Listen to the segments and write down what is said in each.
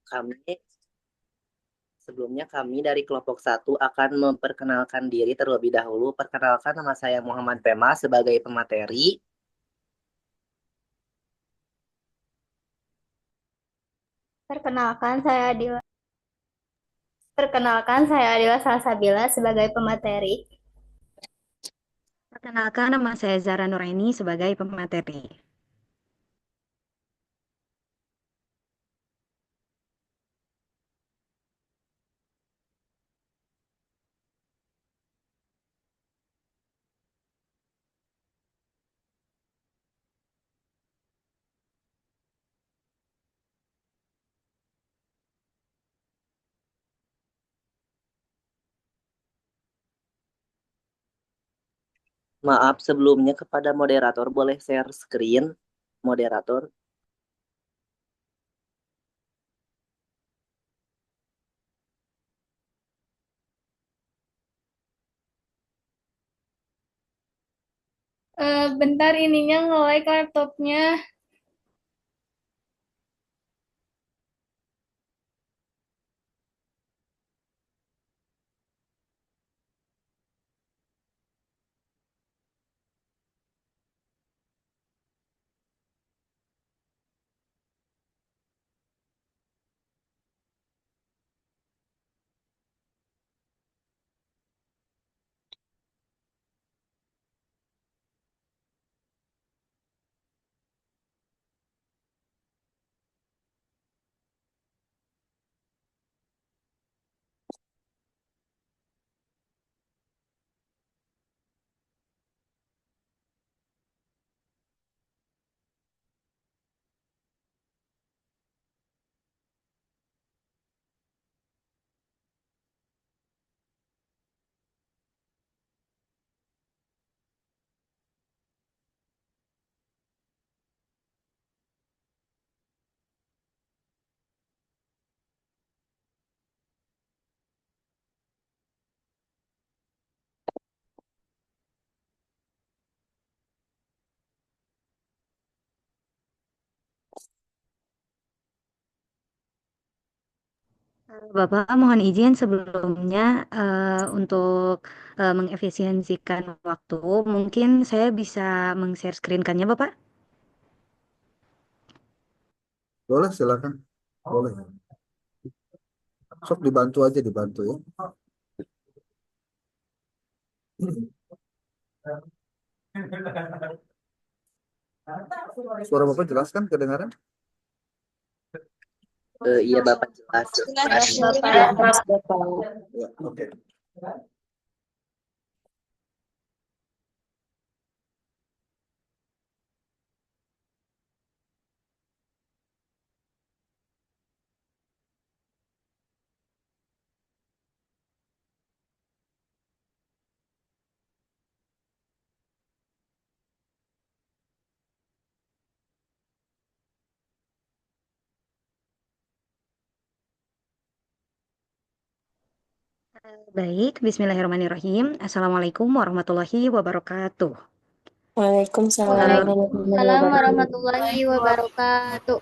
Kami Sebelumnya kami dari kelompok satu akan memperkenalkan diri terlebih dahulu. Perkenalkan, nama saya Muhammad Pema sebagai pemateri. Perkenalkan, saya Adila. Perkenalkan, saya Adila Salsabila sebagai pemateri. Perkenalkan, nama saya Zara Nuraini sebagai pemateri. Maaf sebelumnya kepada moderator, boleh share screen, moderator. Bentar ininya nge-like laptopnya. Bapak, mohon izin sebelumnya untuk mengefisiensikan waktu, mungkin saya bisa meng-share screen-kannya, Bapak. Boleh, silakan. Boleh. Sok dibantu aja, dibantu ya. Suara Bapak jelas kan kedengaran? Iya Bapak, jelas. Jelas, Ya. Bapak. Ya, oke. Baik, Bismillahirrahmanirrahim. Assalamualaikum warahmatullahi wabarakatuh. Waalaikumsalam warahmatullahi Waalaikumsalam wabarakatuh. warahmatullahi wabarakatuh.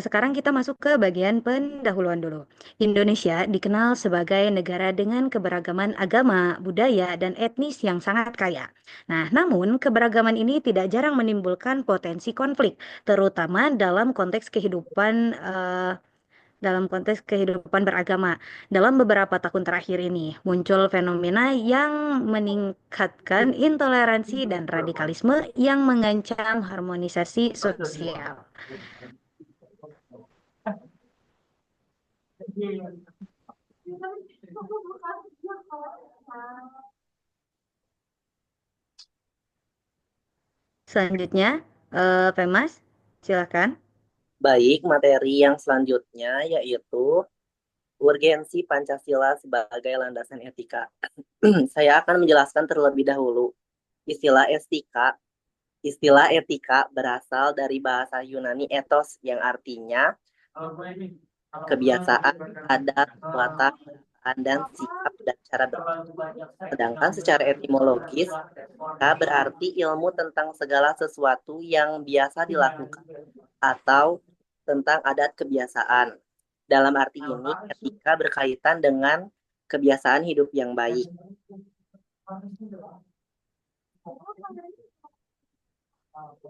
Sekarang kita masuk ke bagian pendahuluan dulu. Indonesia dikenal sebagai negara dengan keberagaman agama, budaya, dan etnis yang sangat kaya. Nah, namun keberagaman ini tidak jarang menimbulkan potensi konflik, terutama dalam konteks kehidupan beragama. Dalam beberapa tahun terakhir ini, muncul fenomena yang meningkatkan intoleransi dan radikalisme yang mengancam harmonisasi sosial. Selanjutnya, Pemas, silakan. Baik, materi yang selanjutnya yaitu urgensi Pancasila sebagai landasan etika. Saya akan menjelaskan terlebih dahulu istilah etika. Istilah etika berasal dari bahasa Yunani ethos yang artinya kebiasaan, adat, watak, dan sikap dan cara berpikir. Sedangkan secara etimologis, etika berarti ilmu tentang segala sesuatu yang biasa dilakukan atau tentang adat kebiasaan. Dalam arti ini, etika berkaitan dengan kebiasaan hidup yang baik.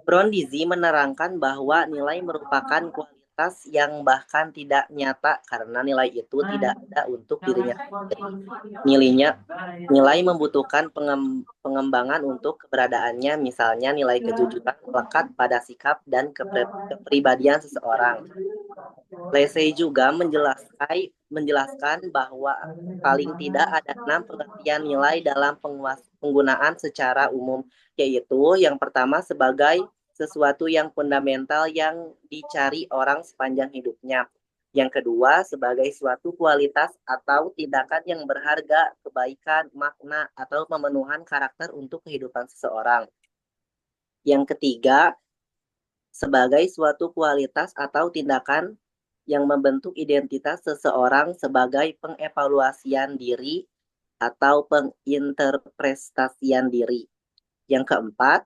Brondisi menerangkan bahwa nilai merupakan kualitas yang bahkan tidak nyata karena nilai itu tidak ada untuk dirinya sendiri. Nilai membutuhkan pengembangan untuk keberadaannya, misalnya nilai kejujuran melekat pada sikap dan kepribadian seseorang. Lesey juga menjelaskan bahwa paling tidak ada 6 pengertian nilai dalam penggunaan secara umum, yaitu yang pertama sebagai sesuatu yang fundamental yang dicari orang sepanjang hidupnya. Yang kedua sebagai suatu kualitas atau tindakan yang berharga, kebaikan, makna, atau pemenuhan karakter untuk kehidupan seseorang. Yang ketiga sebagai suatu kualitas atau tindakan yang membentuk identitas seseorang sebagai pengevaluasian diri atau penginterpretasian diri. Yang keempat,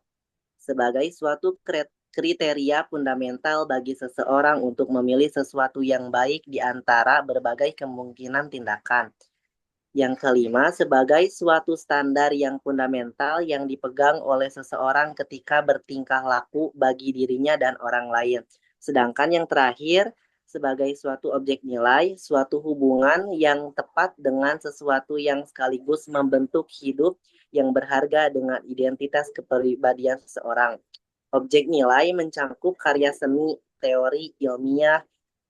sebagai suatu kriteria fundamental bagi seseorang untuk memilih sesuatu yang baik di antara berbagai kemungkinan tindakan. Yang kelima, sebagai suatu standar yang fundamental yang dipegang oleh seseorang ketika bertingkah laku bagi dirinya dan orang lain. Sedangkan yang terakhir, sebagai suatu objek nilai, suatu hubungan yang tepat dengan sesuatu yang sekaligus membentuk hidup yang berharga dengan identitas kepribadian seseorang. Objek nilai mencakup karya seni, teori, ilmiah,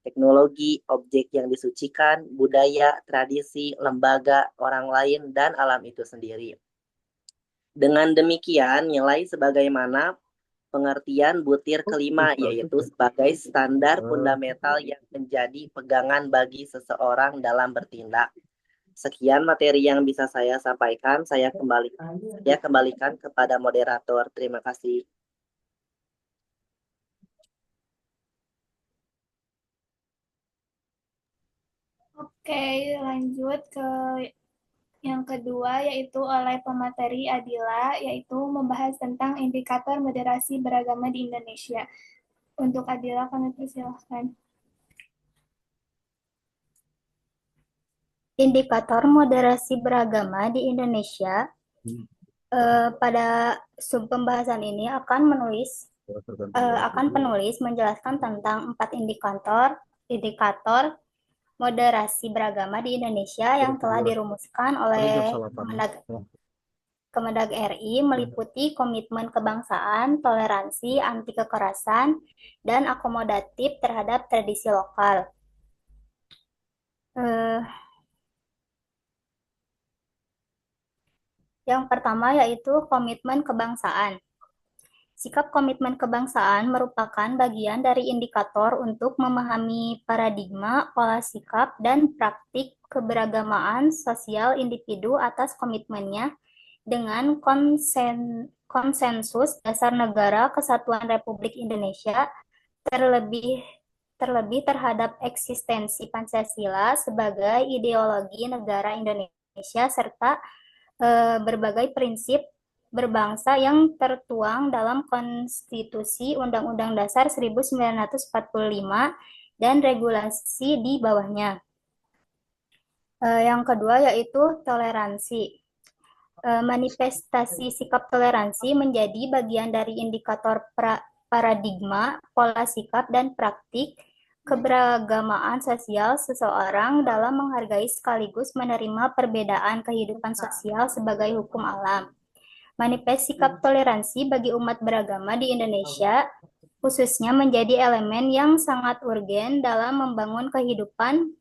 teknologi, objek yang disucikan, budaya, tradisi, lembaga, orang lain, dan alam itu sendiri. Dengan demikian, nilai sebagaimana pengertian butir kelima, yaitu sebagai standar fundamental yang menjadi pegangan bagi seseorang dalam bertindak. Sekian materi yang bisa saya sampaikan. Saya kembalikan kepada moderator. Terima kasih. Oke, lanjut ke yang kedua, yaitu oleh pemateri Adila, yaitu membahas tentang indikator moderasi beragama di Indonesia. Untuk Adila, kami persilahkan. Indikator moderasi beragama di Indonesia, pada sub pembahasan ini akan penulis menjelaskan tentang 4 indikator moderasi beragama di Indonesia yang telah dirumuskan oleh Kemendag RI, meliputi komitmen kebangsaan, toleransi, anti kekerasan, dan akomodatif terhadap tradisi lokal. Yang pertama yaitu komitmen kebangsaan. Sikap komitmen kebangsaan merupakan bagian dari indikator untuk memahami paradigma, pola sikap, dan praktik keberagamaan sosial individu atas komitmennya dengan konsensus dasar negara kesatuan Republik Indonesia, terlebih terhadap eksistensi Pancasila sebagai ideologi negara Indonesia, serta berbagai prinsip berbangsa yang tertuang dalam Konstitusi Undang-Undang Dasar 1945 dan regulasi di bawahnya. Yang kedua yaitu toleransi. Manifestasi sikap toleransi menjadi bagian dari indikator paradigma, pola sikap, dan praktik keberagamaan sosial seseorang dalam menghargai sekaligus menerima perbedaan kehidupan sosial sebagai hukum alam. Manifest sikap toleransi bagi umat beragama di Indonesia khususnya menjadi elemen yang sangat urgen dalam membangun kehidupan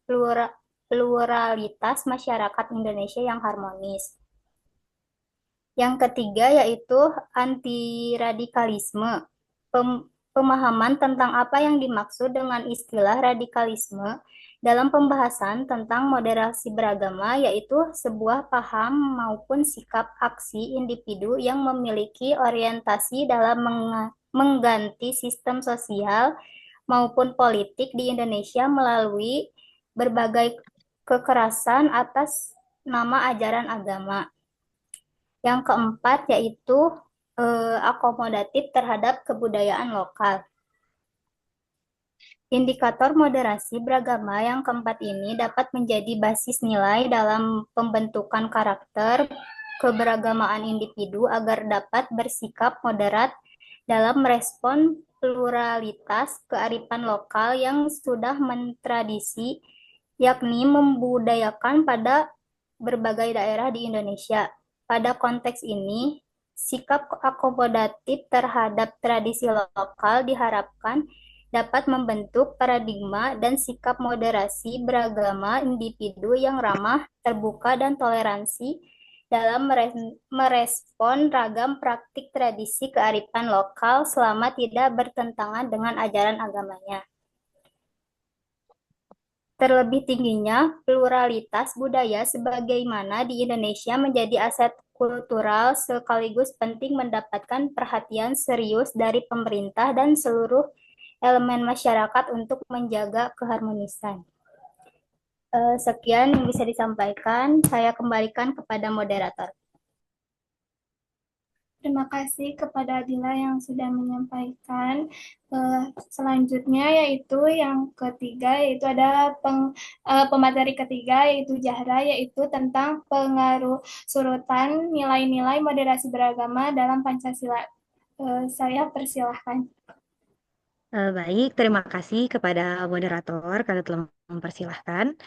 pluralitas masyarakat Indonesia yang harmonis. Yang ketiga yaitu anti-radikalisme. Pemahaman tentang apa yang dimaksud dengan istilah radikalisme dalam pembahasan tentang moderasi beragama, yaitu sebuah paham maupun sikap aksi individu yang memiliki orientasi dalam mengganti sistem sosial maupun politik di Indonesia melalui berbagai kekerasan atas nama ajaran agama. Yang keempat yaitu akomodatif terhadap kebudayaan lokal. Indikator moderasi beragama yang keempat ini dapat menjadi basis nilai dalam pembentukan karakter keberagamaan individu agar dapat bersikap moderat dalam merespon pluralitas kearifan lokal yang sudah mentradisi, yakni membudayakan pada berbagai daerah di Indonesia. Pada konteks ini, sikap akomodatif terhadap tradisi lokal diharapkan dapat membentuk paradigma dan sikap moderasi beragama individu yang ramah, terbuka, dan toleransi dalam merespon ragam praktik tradisi kearifan lokal selama tidak bertentangan dengan ajaran agamanya. Terlebih tingginya pluralitas budaya sebagaimana di Indonesia menjadi aset kultural sekaligus penting mendapatkan perhatian serius dari pemerintah dan seluruh elemen masyarakat untuk menjaga keharmonisan. Sekian yang bisa disampaikan. Saya kembalikan kepada moderator. Terima kasih kepada Adila yang sudah menyampaikan. Selanjutnya yaitu yang ketiga, yaitu ada pemateri ketiga, yaitu Zahra, yaitu tentang pengaruh surutan nilai-nilai moderasi beragama dalam Pancasila. Saya persilahkan. Baik, terima kasih kepada moderator karena telah mempersilahkan.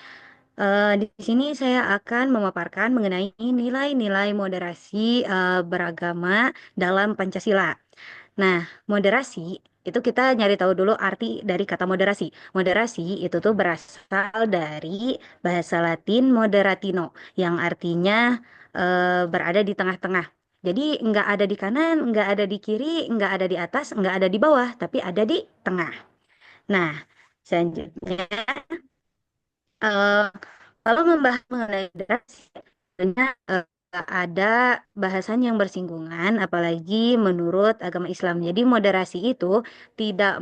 Di sini saya akan memaparkan mengenai nilai-nilai moderasi beragama dalam Pancasila. Nah, moderasi itu kita nyari tahu dulu arti dari kata moderasi. Moderasi itu tuh berasal dari bahasa Latin moderatino yang artinya berada di tengah-tengah. Jadi nggak ada di kanan, nggak ada di kiri, nggak ada di atas, nggak ada di bawah, tapi ada di tengah. Nah, selanjutnya eh, kalau membahas mengenai moderasi, tentunya ada bahasan yang bersinggungan, apalagi menurut agama Islam. Jadi moderasi itu tidak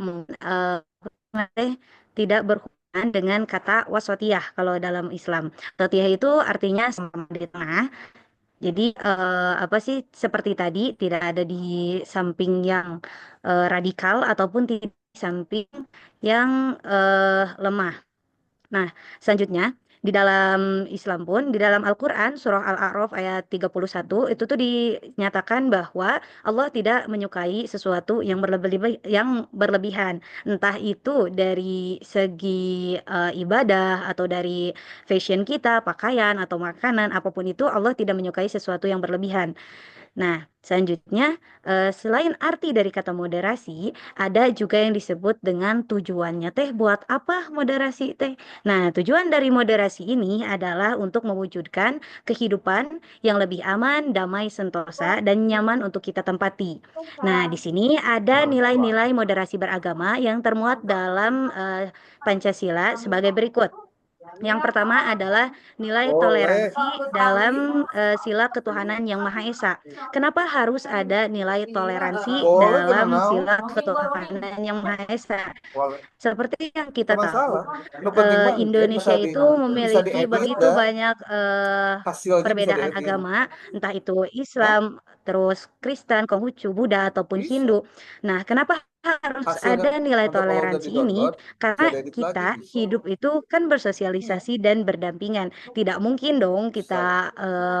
tidak berhubungan dengan kata wasatiyah kalau dalam Islam. Wasatiyah itu artinya sama di tengah. Jadi apa sih seperti tadi tidak ada di samping yang radikal ataupun tidak di samping yang lemah. Nah, selanjutnya di dalam Islam pun di dalam Al-Qur'an surah Al-A'raf ayat 31 itu tuh dinyatakan bahwa Allah tidak menyukai sesuatu yang berlebihan, entah itu dari segi ibadah atau dari fashion kita, pakaian atau makanan, apapun itu Allah tidak menyukai sesuatu yang berlebihan. Nah, selanjutnya, selain arti dari kata moderasi, ada juga yang disebut dengan tujuannya teh. Buat apa moderasi teh? Nah, tujuan dari moderasi ini adalah untuk mewujudkan kehidupan yang lebih aman, damai, sentosa, dan nyaman untuk kita tempati. Nah, di sini ada nilai-nilai moderasi beragama yang termuat dalam Pancasila sebagai berikut. Yang pertama adalah nilai Boleh. toleransi dalam sila ketuhanan yang Maha Esa. Kenapa harus ada nilai toleransi Boleh, dalam kenal. sila ketuhanan yang Maha Esa? Boleh. Seperti yang kita Nggak masalah. tahu, Yang penting mah Indonesia bisa itu bisa memiliki diedit begitu dah. banyak Hasilnya bisa perbedaan diedit. agama, entah itu Islam, terus Kristen, Konghucu, Buddha, ataupun Bisa. Hindu. Nah, kenapa harus Hasilnya ada nilai nanti kalau udah toleransi ini? di-download, bisa Karena diedit lagi, kita bisa. hidup itu kan bersosialisasi dan berdampingan. Tidak mungkin dong kita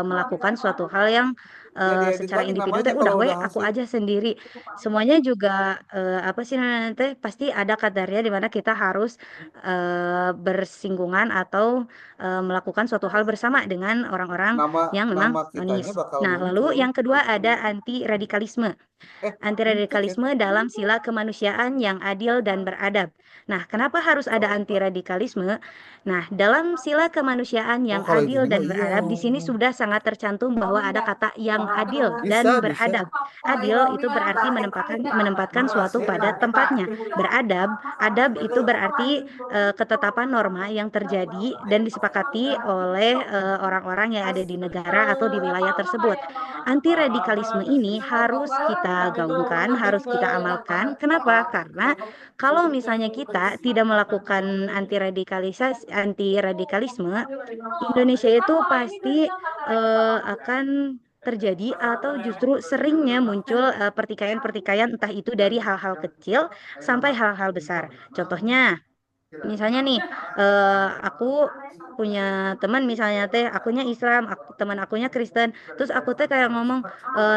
melakukan suatu hal yang Ya diedit secara lagi individu namanya teh udah kalau we udah aku hasil. aja sendiri. Semuanya juga apa sih nanti pasti ada kadarnya di mana kita harus bersinggungan atau melakukan suatu hal bersama dengan orang-orang yang memang Nama kitanya nonis. bakal Nah, muncul. lalu yang kedua ada anti radikalisme. Anti radikalisme dalam sila kemanusiaan yang adil dan beradab. Nah, kenapa harus ada anti radikalisme? Nah, dalam sila kemanusiaan Oh, yang kalau adil gini mah dan iya. beradab, di sini sudah sangat tercantum bahwa ada kata yang adil Bisa, dan bisa. beradab. Adil itu berarti menempatkan suatu pada tempatnya. Beradab, adab itu berarti ketetapan norma yang terjadi dan disepakati oleh orang-orang yang ada di negara atau di wilayah tersebut. Anti radikalisme ini harus kita gaungkan, harus kita amalkan. Kenapa? Karena kalau misalnya kita tidak melakukan anti radikalisme, Indonesia itu pasti akan terjadi atau justru seringnya muncul pertikaian-pertikaian entah itu dari hal-hal kecil sampai hal-hal besar. Contohnya misalnya nih, aku punya teman misalnya teh, akunya Islam, teman akunya Kristen, terus aku teh kayak ngomong,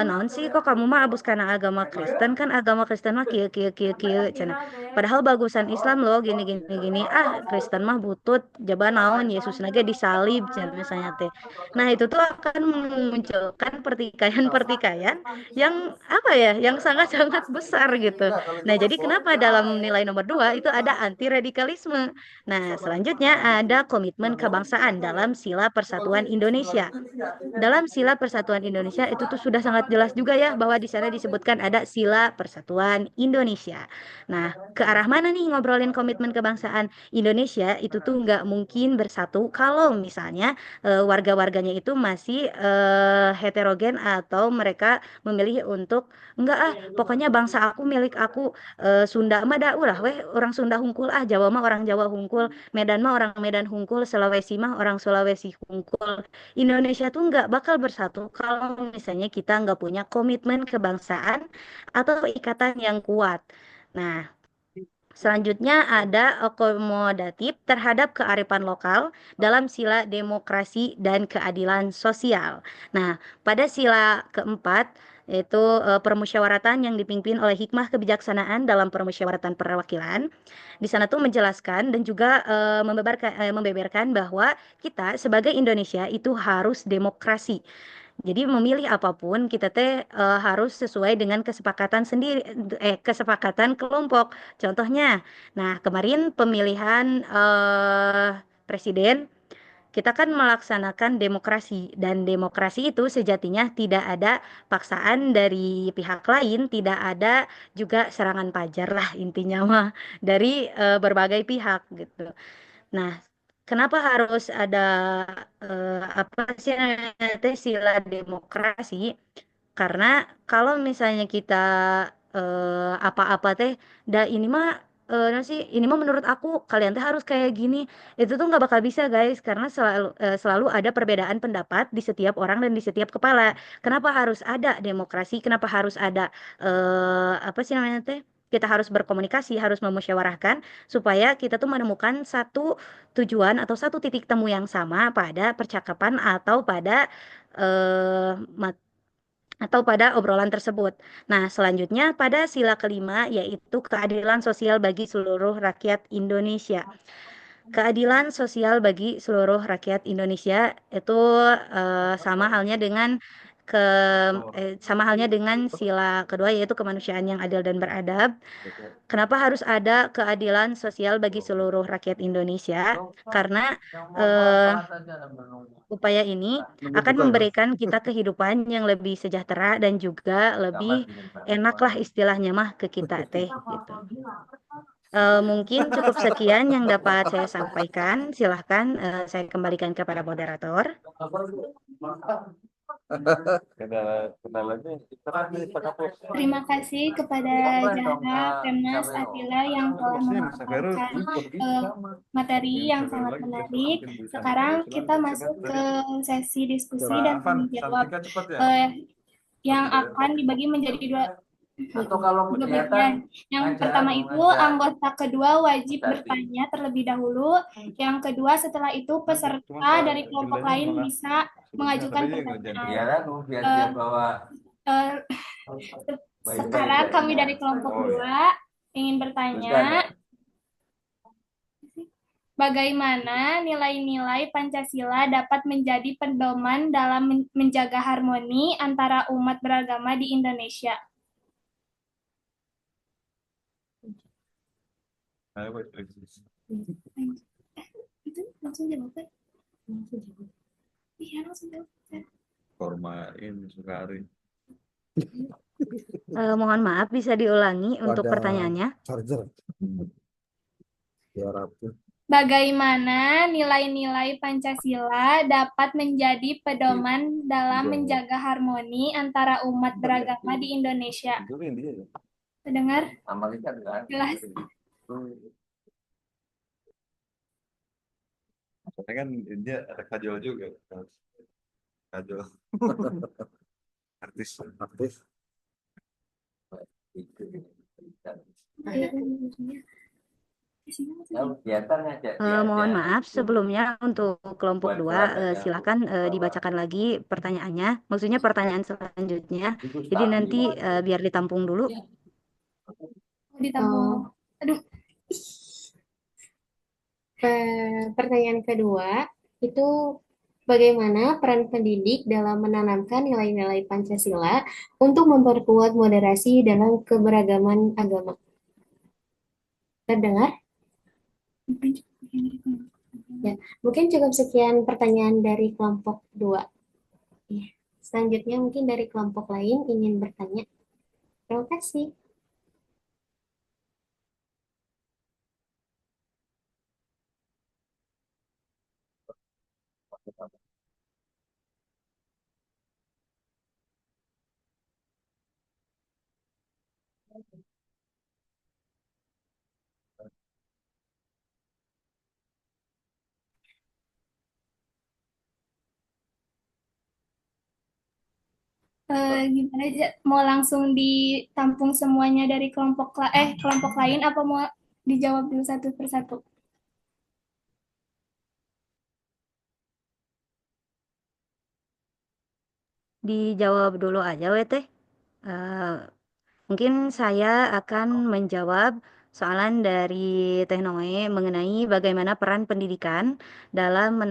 naon sih kok kamu mah abus karena agama Kristen, kan agama Kristen mah kieu kieu kieu kieu cenah. Padahal bagusan Islam loh gini gini gini. Ah, Kristen mah butut, jaba naon Yesus nage disalib cenah misalnya teh. Nah, itu tuh akan memunculkan pertikaian-pertikaian yang apa ya, yang sangat-sangat besar gitu. Nah, jadi kenapa dalam nilai nomor 2 itu ada anti radikalisme. Nah, selanjutnya ada komitmen kebangsaan dalam Sila Persatuan Indonesia. Dalam Sila Persatuan Indonesia itu tuh sudah sangat jelas juga ya bahwa di sana disebutkan ada Sila Persatuan Indonesia. Nah, ke arah mana nih ngobrolin komitmen kebangsaan? Indonesia itu tuh nggak mungkin bersatu kalau misalnya warga-warganya itu masih heterogen atau mereka memilih untuk enggak ah pokoknya bangsa aku milik aku, Sunda mah da ulah weh orang Sunda hungkul, ah Jawa mah orang Jawa hungkul, Medan mah orang Medan hungkul, Sulawesi mah orang Sulawesi hungkul. Indonesia tuh nggak bakal bersatu kalau misalnya kita nggak punya komitmen kebangsaan atau ikatan yang kuat. Nah, selanjutnya ada akomodatif terhadap kearifan lokal dalam sila demokrasi dan keadilan sosial. Nah, pada sila keempat yaitu permusyawaratan yang dipimpin oleh hikmah kebijaksanaan dalam permusyawaratan perwakilan. Di sana tuh menjelaskan dan juga membeberkan bahwa kita sebagai Indonesia itu harus demokrasi. Jadi memilih apapun kita teh harus sesuai dengan kesepakatan sendiri, kesepakatan kelompok. Contohnya, nah kemarin pemilihan presiden kita kan melaksanakan demokrasi dan demokrasi itu sejatinya tidak ada paksaan dari pihak lain, tidak ada juga serangan pajar lah intinya mah dari berbagai pihak gitu. Nah, kenapa harus ada apa sih namanya teh sila demokrasi? Karena kalau misalnya kita apa-apa teh, ini mah ini mah menurut aku kalian teh harus kayak gini. Itu tuh nggak bakal bisa guys, karena selalu ada perbedaan pendapat di setiap orang dan di setiap kepala. Kenapa harus ada demokrasi? Kenapa harus ada apa sih namanya teh? Kita harus berkomunikasi, harus memusyawarahkan supaya kita tuh menemukan satu tujuan atau satu titik temu yang sama pada percakapan atau pada eh, atau pada obrolan tersebut. Nah, selanjutnya pada sila kelima yaitu keadilan sosial bagi seluruh rakyat Indonesia. Keadilan sosial bagi seluruh rakyat Indonesia itu sama halnya dengan sama halnya dengan sila kedua yaitu kemanusiaan yang adil dan beradab. Kenapa harus ada keadilan sosial bagi seluruh rakyat Indonesia? Karena eh, upaya ini akan memberikan kita kehidupan yang lebih sejahtera dan juga lebih enak lah istilahnya mah ke kita teh gitu. Mungkin cukup sekian yang dapat saya sampaikan. Silahkan saya kembalikan kepada moderator. Terima kasih kepada Zahra, Kemas, Atila yang telah memaparkan materi yang sangat menarik. Sekarang kita masuk ke sesi diskusi dan tanya jawab yang akan dibagi menjadi dua bagian. Yang pertama itu anggota kedua wajib bertanya terlebih dahulu. Yang kedua setelah itu peserta dari kelompok lain bisa mengajukan pertanyaan. Sekarang kami dari kelompok 2 ingin bertanya, bagaimana nilai-nilai Pancasila dapat menjadi pedoman dalam menjaga harmoni antara umat beragama di Indonesia? Itu langsung jawab. Iya, langsung jawab. Formain Sukari. Mohon maaf bisa diulangi untuk pertanyaannya. Bagaimana nilai-nilai Pancasila dapat menjadi pedoman dalam menjaga harmoni antara umat beragama di Indonesia? Terdengar? Jelas. Soalnya kan dia ada kajol juga. Kajol. Artis. Kelihatan aja Mohon dia maaf sebelumnya untuk kelompok buat 2 seragam silakan bawah. dibacakan lagi pertanyaannya, maksudnya pertanyaan selanjutnya. Itu Jadi stabil. nanti biar ditampung dulu. Ditampung. Aduh, Pertanyaan kedua itu bagaimana peran pendidik dalam menanamkan nilai-nilai Pancasila untuk memperkuat moderasi dalam keberagaman agama? Terdengar? Ya, mungkin cukup sekian pertanyaan dari kelompok 2. Ya. Selanjutnya mungkin dari kelompok lain ingin bertanya. Terima kasih. gimana aja? Mau langsung ditampung semuanya dari kelompok lain apa mau dijawab dulu satu persatu? Dijawab dulu aja, Teh. Mungkin saya akan menjawab soalan dari Teh Noe mengenai bagaimana peran pendidikan dalam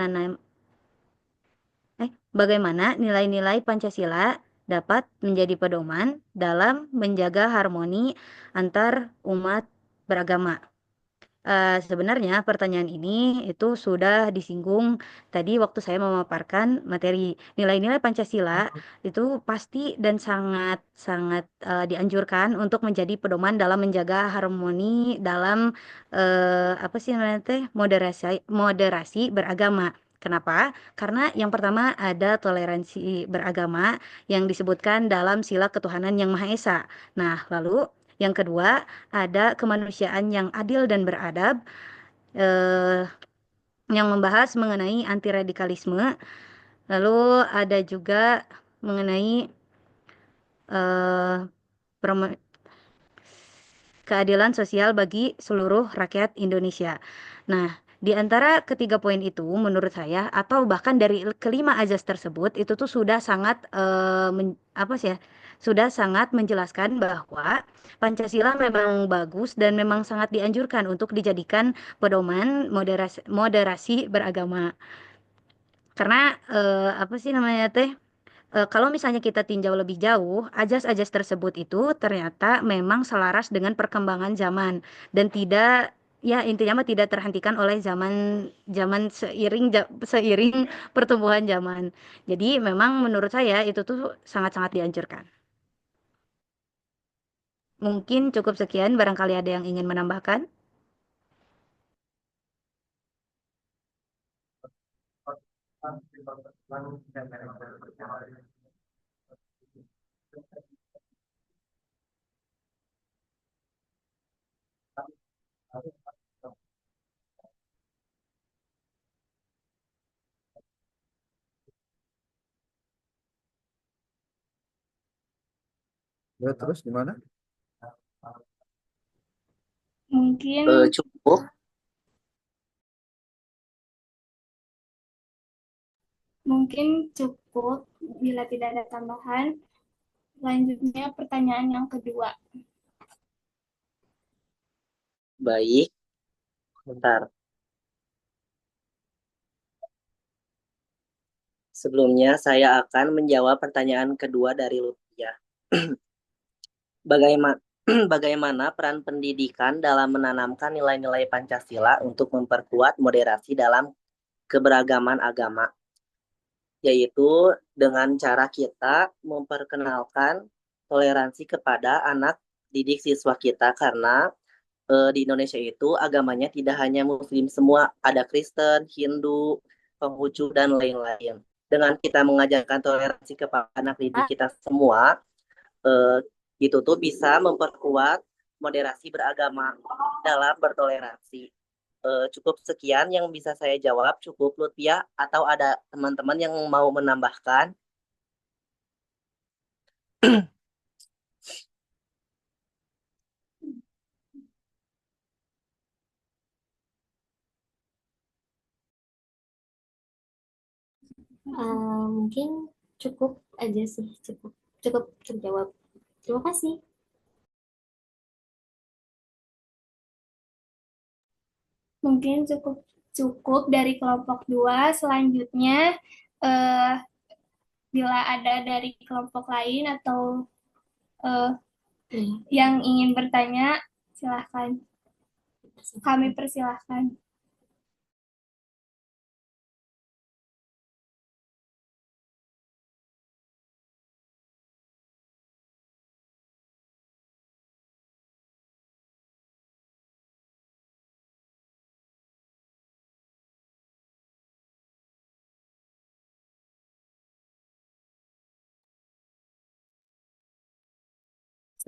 bagaimana nilai-nilai Pancasila dapat menjadi pedoman dalam menjaga harmoni antar umat beragama. Sebenarnya pertanyaan ini itu sudah disinggung tadi waktu saya memaparkan materi nilai-nilai Pancasila itu pasti dan sangat-sangat dianjurkan untuk menjadi pedoman dalam menjaga harmoni dalam apa sih namanya teh moderasi beragama. Kenapa? Karena yang pertama ada toleransi beragama yang disebutkan dalam sila ketuhanan yang Maha Esa. Nah, lalu yang kedua ada kemanusiaan yang adil dan beradab eh, yang membahas mengenai anti radikalisme. Lalu ada juga mengenai eh, keadilan sosial bagi seluruh rakyat Indonesia. Nah, di antara ketiga poin itu menurut saya atau bahkan dari kelima azas tersebut itu tuh sudah sangat apa sih ya? Sudah sangat menjelaskan bahwa Pancasila memang bagus dan memang sangat dianjurkan untuk dijadikan pedoman moderasi beragama. Karena apa sih namanya teh? Kalau misalnya kita tinjau lebih jauh, ajas-ajas tersebut itu ternyata memang selaras dengan perkembangan zaman dan tidak ya intinya mah tidak terhentikan oleh zaman zaman seiring pertumbuhan zaman. Jadi memang menurut saya itu tuh sangat-sangat dianjurkan. Mungkin cukup sekian, barangkali ada yang ingin menambahkan. Ya, terus gimana? Mungkin Cukup. mungkin cukup bila tidak ada tambahan. Selanjutnya pertanyaan yang kedua. Baik, bentar. Sebelumnya saya akan menjawab pertanyaan kedua dari Lutfia. Bagaimana bagaimana peran pendidikan dalam menanamkan nilai-nilai Pancasila untuk memperkuat moderasi dalam keberagaman agama, yaitu dengan cara kita memperkenalkan toleransi kepada anak didik siswa kita karena di Indonesia itu agamanya tidak hanya Muslim semua, ada Kristen, Hindu, Konghucu dan lain-lain. Dengan kita mengajarkan toleransi kepada anak didik kita semua, eh, itu tuh bisa memperkuat moderasi beragama dalam bertoleransi. Cukup sekian yang bisa saya jawab, cukup Lutfia, atau ada teman-teman yang mau menambahkan? Mungkin cukup aja sih, cukup cukup terjawab. Terima kasih. Mungkin cukup cukup dari kelompok 2. Selanjutnya, eh, bila ada dari kelompok lain atau eh, yang ingin bertanya, silahkan. Kami persilahkan.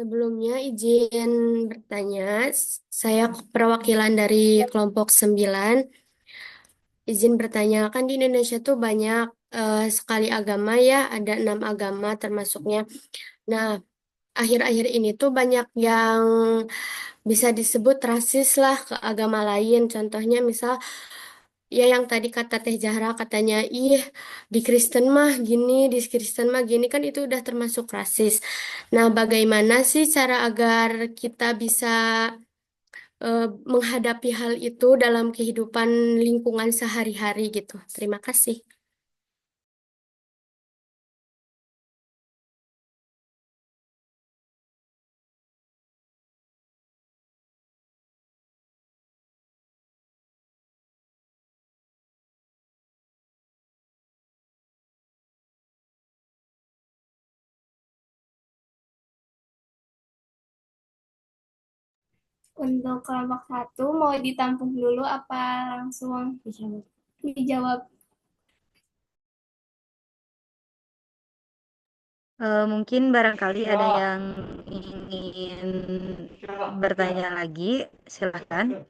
Sebelumnya izin bertanya, saya perwakilan dari kelompok 9. Izin bertanya, kan di Indonesia tuh banyak sekali agama ya, ada 6 agama termasuknya. Nah, akhir-akhir ini tuh banyak yang bisa disebut rasis lah ke agama lain. Contohnya misal, ya yang tadi kata Teh Zahra katanya, ih di Kristen mah gini, di Kristen mah gini, kan itu udah termasuk rasis. Nah, bagaimana sih cara agar kita bisa menghadapi hal itu dalam kehidupan lingkungan sehari-hari gitu? Terima kasih. Untuk kelompok 1, mau ditampung dulu apa langsung dijawab? Mungkin barangkali ada yang ingin bertanya lagi, silahkan.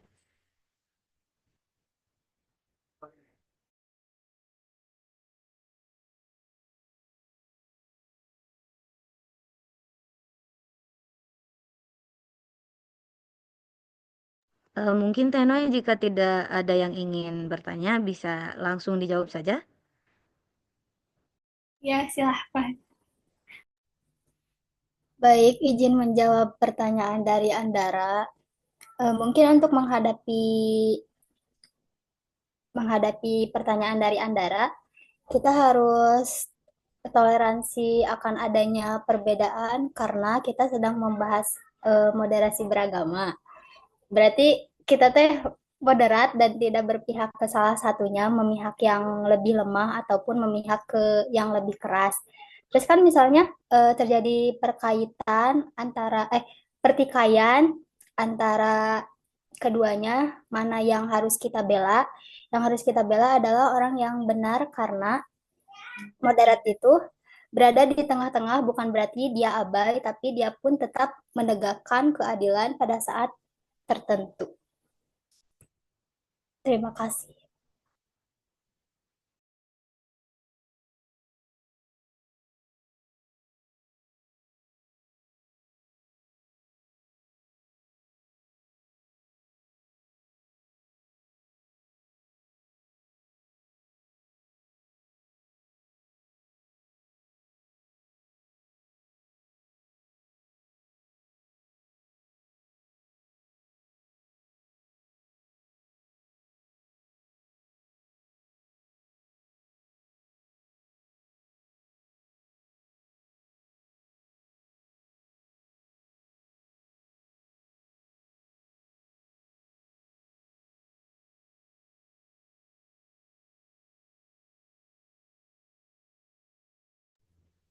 Mungkin Tenoy, jika tidak ada yang ingin bertanya, bisa langsung dijawab saja. Ya, silahkan. Baik, izin menjawab pertanyaan dari Andara. Mungkin untuk menghadapi pertanyaan dari Andara, kita harus toleransi akan adanya perbedaan karena kita sedang membahas moderasi beragama. Berarti kita teh moderat dan tidak berpihak ke salah satunya, memihak yang lebih lemah ataupun memihak ke yang lebih keras. Terus kan misalnya terjadi pertikaian antara keduanya, mana yang harus kita bela? Yang harus kita bela adalah orang yang benar karena moderat itu berada di tengah-tengah bukan berarti dia abai, tapi dia pun tetap menegakkan keadilan pada saat tertentu. Terima kasih.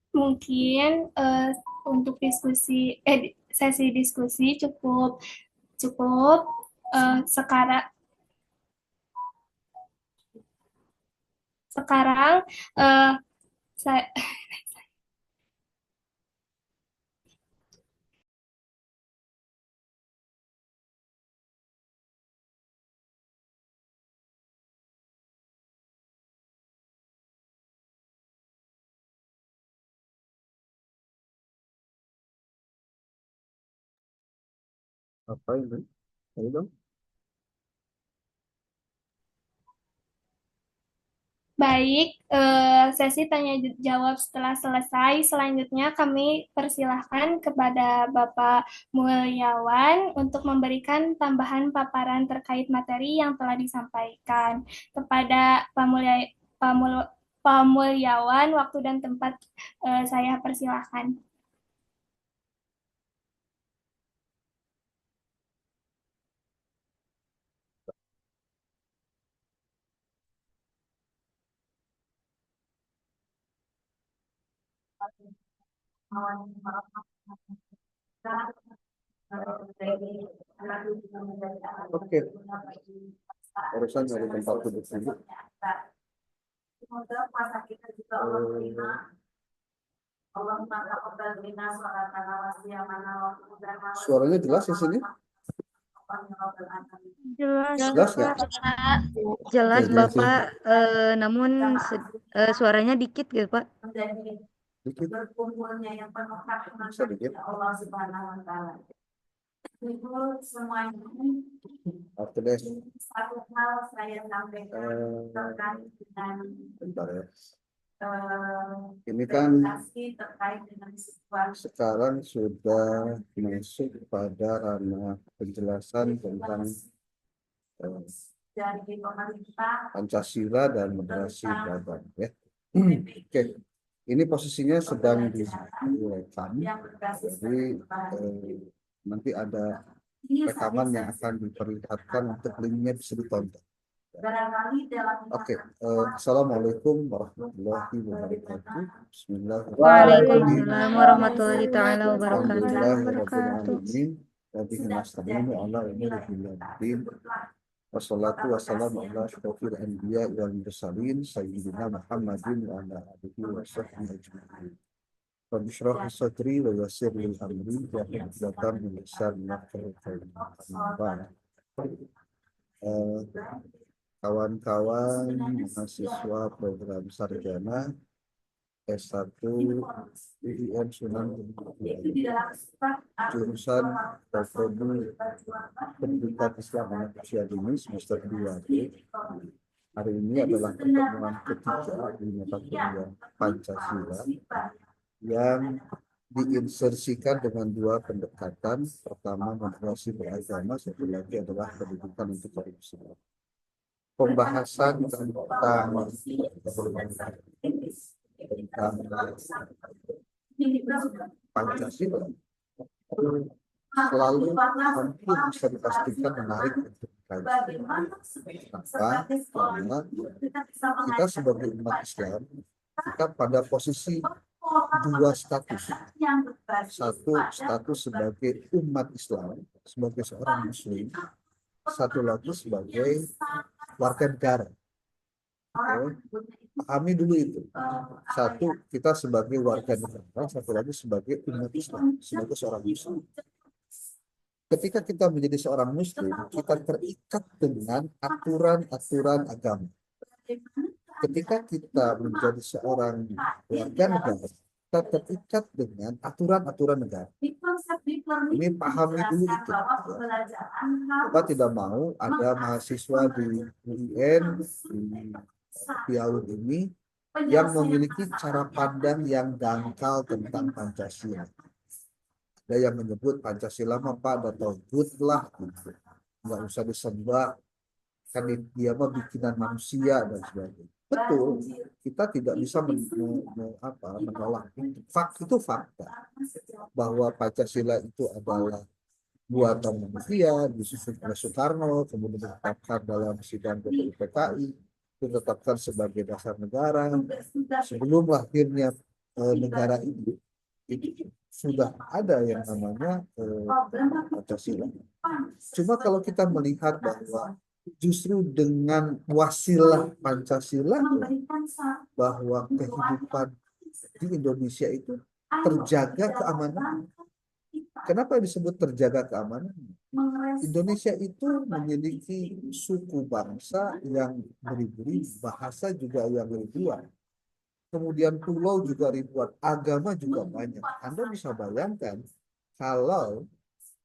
Mungkin untuk sesi diskusi cukup cukup sekarang sekarang eh, saya Apa itu? Ayo dong. Baik, sesi tanya jawab setelah selesai. Selanjutnya kami persilahkan kepada Bapak Mulyawan untuk memberikan tambahan paparan terkait materi yang telah disampaikan. Kepada Pak Mulyawan, waktu dan tempat saya persilahkan. Oke, urusan dari tempat duduk dulu. Suaranya jelas di sini? Jelas, Jelas nggak? jelas Oke, Bapak, namun suaranya dikit gitu Pak. Dikit. Bisa dikit. Oke deh. Bentar ya. Ini kan sekarang sudah masuk pada ranah penjelasan tentang Pancasila dan moderasi beragama ya. Oke, ini posisinya sedang direkam, jadi nanti ada rekaman yang akan diperlihatkan untuk linknya bisa ditonton. Oke, assalamualaikum warahmatullahi wabarakatuh. Bismillahirrahmanirrahim. Waalaikumsalam warahmatullahi taala wabarakatuh. Alhamdulillahirrahmanirrahim. Wabihi nasta'inu ala umuri din. Wassalatu wassalamu ala asyrofil anbiya wal mursalin sayyidina Muhammadin wa ala alihi wa sahbihi ajma'in. Rabbi shrah li sadri wa yassir li amri wahlul 'uqdatam min lisani yafqahu qawli. Kawan-kawan mahasiswa program sarjana S1 UIN Sunan jurusan Ekonomi Pendidikan Islam dan Usia Dini semester 2B. Hari ini adalah pertemuan ketiga di mata kuliah Pancasila yang diinsersikan dengan dua pendekatan. Pertama, moderasi beragama, satu lagi adalah pendidikan untuk kaum muslimin. Pembahasan tentang Pancasila selalu hampir bisa dipastikan menarik untuk dikaji. Kenapa? Karena kita sebagai umat Islam, kita pada posisi dua status. Satu status sebagai umat Islam, sebagai seorang muslim. Satu lagi sebagai warga negara. Pahami dulu itu. Satu, kita sebagai warga negara, satu lagi sebagai umat Islam, sebagai seorang muslim. Ketika kita menjadi seorang muslim, kita terikat dengan aturan-aturan agama. Ketika kita menjadi seorang warga negara, kita terikat dengan aturan-aturan negara. Ini pahami dulu itu. Kita tidak mau ada mahasiswa di UIN, di Piaud ini, yang memiliki cara pandang yang dangkal tentang Pancasila. Ada yang menyebut Pancasila Pak atau lah gitu. Nggak usah disembah, kan dia mah bikinan manusia dan sebagainya. Betul, kita tidak bisa menolak itu. Itu fakta bahwa Pancasila itu adalah buatan manusia, disusun oleh Soekarno, kemudian ditetapkan dalam sidang PKI, ditetapkan sebagai dasar negara. Sebelum lahirnya negara ini, itu sudah ada yang namanya Pancasila. Cuma kalau kita melihat bahwa justru dengan wasilah Pancasila bahwa kehidupan di Indonesia itu terjaga keamanan. Kenapa disebut terjaga keamanan? Indonesia itu memiliki suku bangsa yang beribu-ribu, bahasa juga yang ribuan. Kemudian pulau juga ribuan, agama juga banyak. Anda bisa bayangkan kalau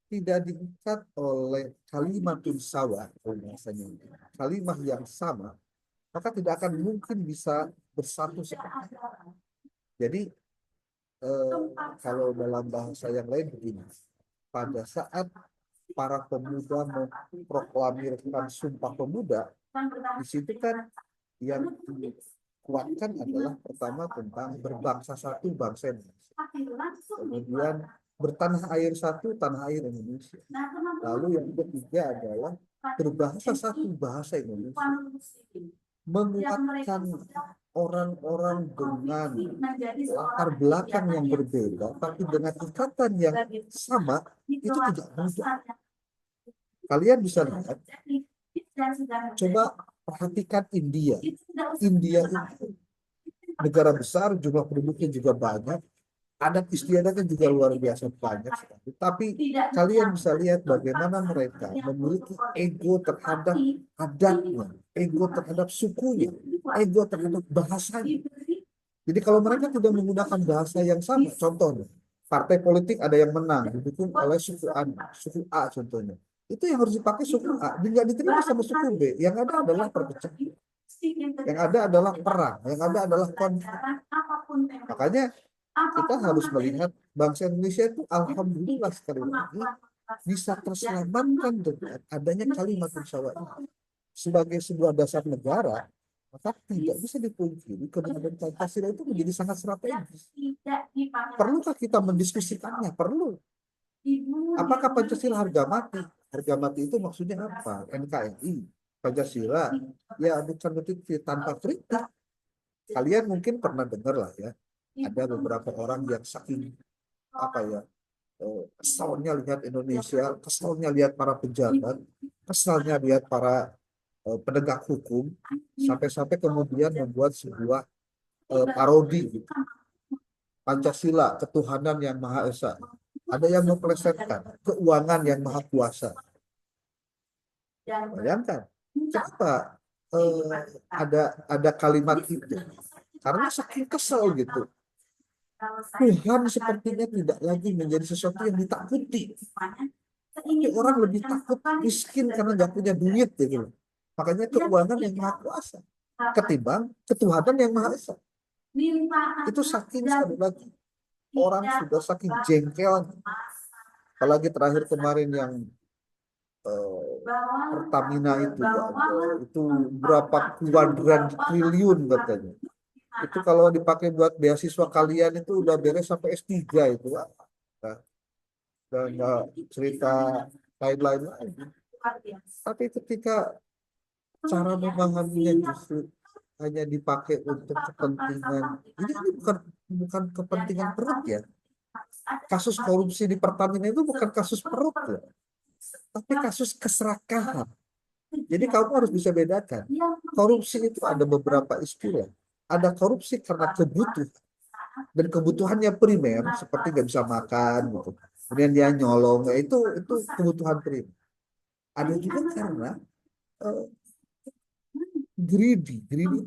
tidak diikat oleh kalimatun sawa, bahasanya kalimat yang sama, maka tidak akan mungkin bisa bersatu seperti itu. Jadi kalau dalam bahasa yang lain begini, pada saat para pemuda memproklamirkan Sumpah Pemuda, di situ kan yang dikuatkan adalah pertama tentang berbangsa satu, bangsa Indonesia. Kemudian bertanah air satu, tanah air Indonesia. Lalu yang ketiga adalah berbahasa satu, bahasa Indonesia. Menguatkan orang-orang dengan latar belakang yang berbeda, tapi dengan ikatan yang sama, itu tidak mudah. Kalian bisa lihat, coba perhatikan India. India itu negara besar, jumlah penduduknya juga banyak, adat istiadatnya juga luar biasa banyak sekali. Tapi kalian bisa lihat bagaimana mereka memiliki ego terhadap adatnya, ego terhadap sukunya, ego terhadap bahasanya. Jadi kalau mereka tidak menggunakan bahasa yang sama, contohnya partai politik ada yang menang didukung oleh suku A contohnya, itu yang harus dipakai suku A, tidak diterima sama suku B. Yang ada adalah perpecahan, yang ada adalah perang, yang ada adalah konflik. Makanya kita harus melihat bangsa Indonesia itu alhamdulillah sekali lagi bisa terselamatkan dengan adanya kalimat musyawarah sebagai sebuah dasar negara. Maka tidak bisa dipungkiri keberadaan Pancasila itu menjadi sangat strategis. Perlukah kita mendiskusikannya? Perlu. Apakah Pancasila harga mati? Harga mati itu maksudnya apa? NKRI, Pancasila, ya bukan betul tanpa kritik. Kalian mungkin pernah dengar lah ya, ada beberapa orang yang saking kesalnya lihat Indonesia, kesalnya lihat para pejabat, kesalnya lihat para penegak hukum, sampai-sampai kemudian membuat sebuah parodi gitu. Pancasila, ketuhanan yang Maha Esa. Ada yang memplesetkan keuangan yang Maha Kuasa. Bayangkan, kenapa ada kalimat itu? Karena saking kesel gitu. Tuhan sepertinya tidak lagi menjadi sesuatu yang ditakuti. Tapi orang lebih takut miskin karena nggak punya duit gitu. Makanya keuangan yang Maha Kuasa ketimbang ketuhanan yang Maha Esa. Itu saking sekali lagi orang sudah saking jengkel. Apalagi terakhir kemarin yang Pertamina itu berapa kuadran triliun katanya. Itu kalau dipakai buat beasiswa kalian itu udah beres sampai S3 itu. Dan cerita lain-lain lagi. Tapi ketika cara memahaminya justru hanya dipakai untuk kepentingan, ini bukan kepentingan perut ya. Kasus korupsi di Pertamina itu bukan kasus perut ya, tapi kasus keserakahan. Jadi kamu harus bisa bedakan. Korupsi itu ada beberapa istilah. Ada korupsi karena kebutuhan, dan kebutuhannya primer seperti nggak bisa makan gitu. Kemudian dia nyolong, itu kebutuhan primer. Ada juga karena greedy itu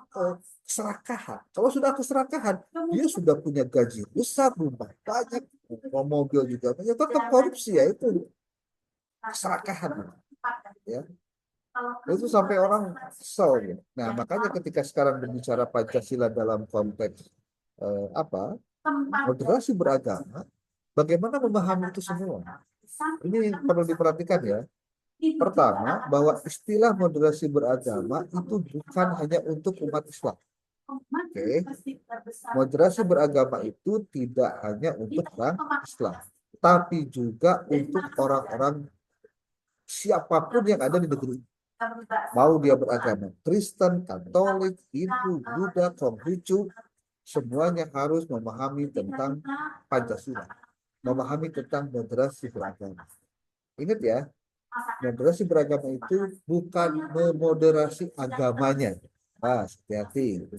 keserakahan. Kalau sudah keserakahan, dia sudah punya gaji besar, rumah banyak, mobil juga banyak, tetap korupsi, ya itu keserakahan. Ya. Itu sampai orang kesel. Ya. Nah, makanya ketika sekarang berbicara Pancasila dalam konteks moderasi beragama, bagaimana memahami itu semua? Ini perlu diperhatikan ya. Pertama, bahwa istilah moderasi beragama itu bukan hanya untuk umat Islam. Oke. Moderasi beragama itu tidak hanya untuk orang Islam, tapi juga untuk orang-orang siapapun yang ada di negeri. Mau dia beragama Kristen, Katolik, Hindu, Buddha, Konghucu, semuanya harus memahami tentang Pancasila, memahami tentang moderasi beragama. Ingat ya, moderasi beragama itu bukan memoderasi agamanya. Hati-hati.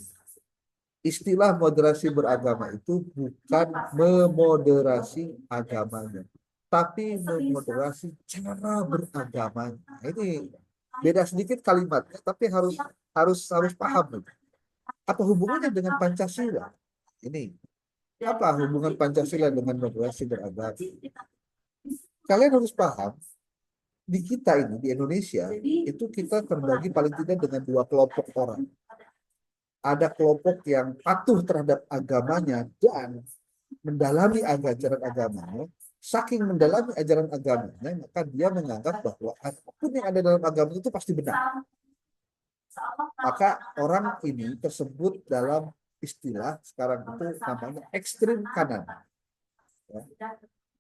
Istilah moderasi beragama itu bukan memoderasi agamanya, tapi memoderasi cara beragamanya. Ini beda sedikit kalimatnya, tapi harus paham. Apa hubungannya dengan Pancasila? Ini apa hubungan Pancasila dengan moderasi beragama? Kalian harus paham di kita ini di Indonesia itu kita terbagi paling tidak dengan dua kelompok orang. Ada kelompok yang patuh terhadap agamanya dan mendalami ajaran agamanya. Saking mendalami ajaran agamanya, maka dia menganggap bahwa apapun yang ada dalam agama itu pasti benar. Maka orang ini tersebut dalam istilah sekarang itu namanya ekstrim kanan. Ya.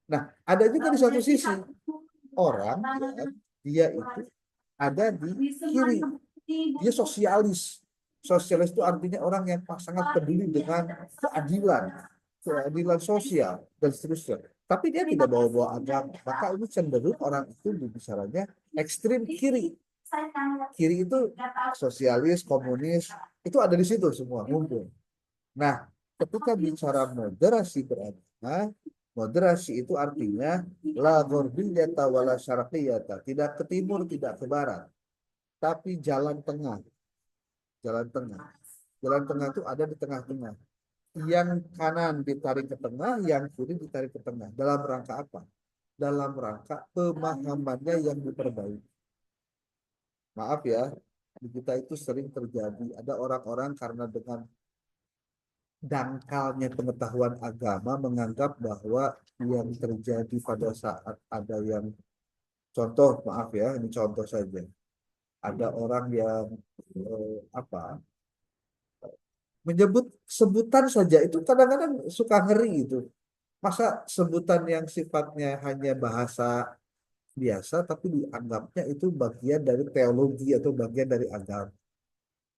Nah, ada juga di suatu sisi orang ya, dia itu ada di kiri. Dia sosialis. Sosialis itu artinya orang yang sangat peduli dengan keadilan sosial dan seterusnya. Tapi dia tidak bawa-bawa agama. Maka ini cenderung orang itu bicaranya ekstrim kiri. Kiri itu sosialis, komunis, itu ada di situ semua ngumpul. Nah, ketika bicara moderasi beragama, moderasi itu artinya la gharbiyata wala syarqiyata, tidak ke timur, tidak ke barat, tapi jalan tengah. Jalan tengah. Jalan tengah itu ada di tengah-tengah. Yang kanan ditarik ke tengah, yang kiri ditarik ke tengah. Dalam rangka apa? Dalam rangka pemahamannya yang diperbaiki. Maaf ya, di kita itu sering terjadi. Ada orang-orang karena dengan dangkalnya pengetahuan agama menganggap bahwa yang terjadi pada saat ada yang contoh, maaf ya, ini contoh saja. Ada orang yang menyebut sebutan saja itu kadang-kadang suka ngeri itu. Masa sebutan yang sifatnya hanya bahasa biasa tapi dianggapnya itu bagian dari teologi atau bagian dari agama.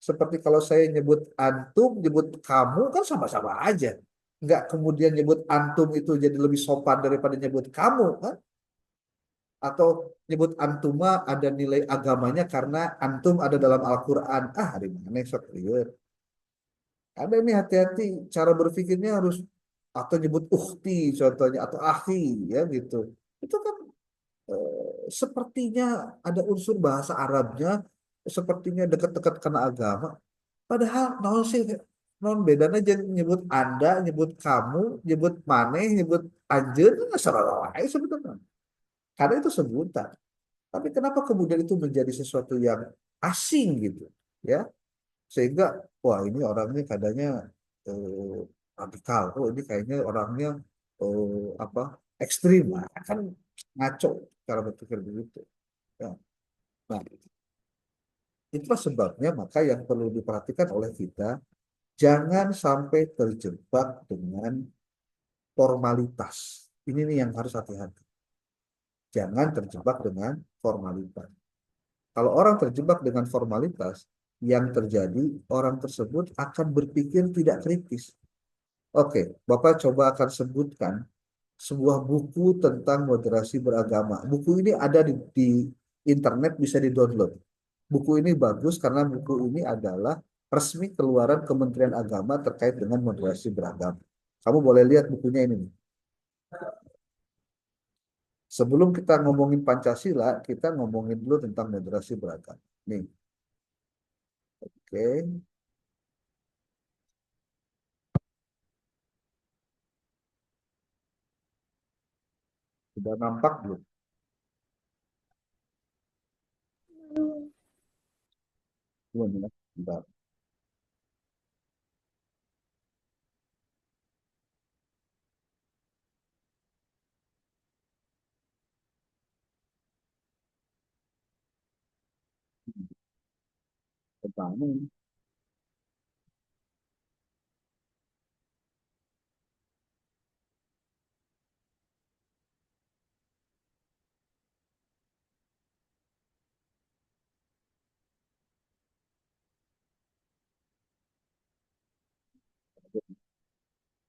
Seperti kalau saya nyebut antum, nyebut kamu kan sama-sama aja. Enggak kemudian nyebut antum itu jadi lebih sopan daripada nyebut kamu kan? Atau nyebut antuma ada nilai agamanya karena antum ada dalam Al-Quran. Hari mana sok lieur. Ada ini hati-hati cara berpikirnya harus atau nyebut ukhti contohnya atau akhi ya gitu. Itu kan sepertinya ada unsur bahasa Arabnya, sepertinya dekat-dekat karena agama. Padahal non sih non bedanya jadi nyebut anda, nyebut kamu, nyebut maneh, nyebut anjeun salah wae sebetulnya. Karena itu sebutan. Tapi kenapa kemudian itu menjadi sesuatu yang asing gitu, ya? Sehingga wah ini orangnya kadangnya radikal, oh ini kayaknya orangnya ekstrim, nah, kan ngaco cara berpikir begitu. Ya. Nah, itulah sebabnya maka yang perlu diperhatikan oleh kita jangan sampai terjebak dengan formalitas. Ini nih yang harus hati-hati. Jangan terjebak dengan formalitas. Kalau orang terjebak dengan formalitas, yang terjadi orang tersebut akan berpikir tidak kritis. Oke, Bapak coba akan sebutkan sebuah buku tentang moderasi beragama. Buku ini ada di internet, bisa di-download. Buku ini bagus karena buku ini adalah resmi keluaran Kementerian Agama terkait dengan moderasi beragama. Kamu boleh lihat bukunya ini. Sebelum kita ngomongin Pancasila, kita ngomongin dulu tentang moderasi beragama. Nih. Oke. Sudah nampak belum? Belum ya? Bentar. Pertama ini.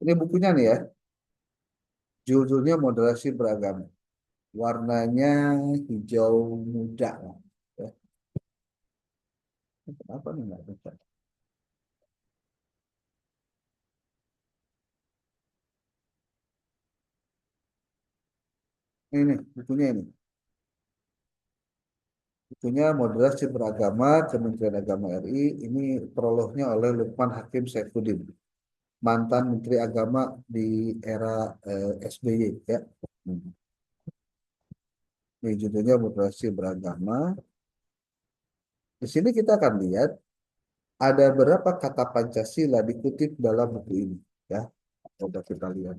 Ini bukunya nih ya. Judulnya Moderasi Beragama. Warnanya hijau muda. Ya. Kenapa nih nggak bisa? Ini bukunya ini. Bukunya Moderasi Beragama Kementerian Agama RI. Ini prolognya oleh Lukman Hakim Saifuddin, mantan Menteri Agama di era SBY ya. Ini judulnya moderasi beragama. Di sini kita akan lihat ada berapa kata Pancasila dikutip dalam buku ini, ya. Coba kita lihat.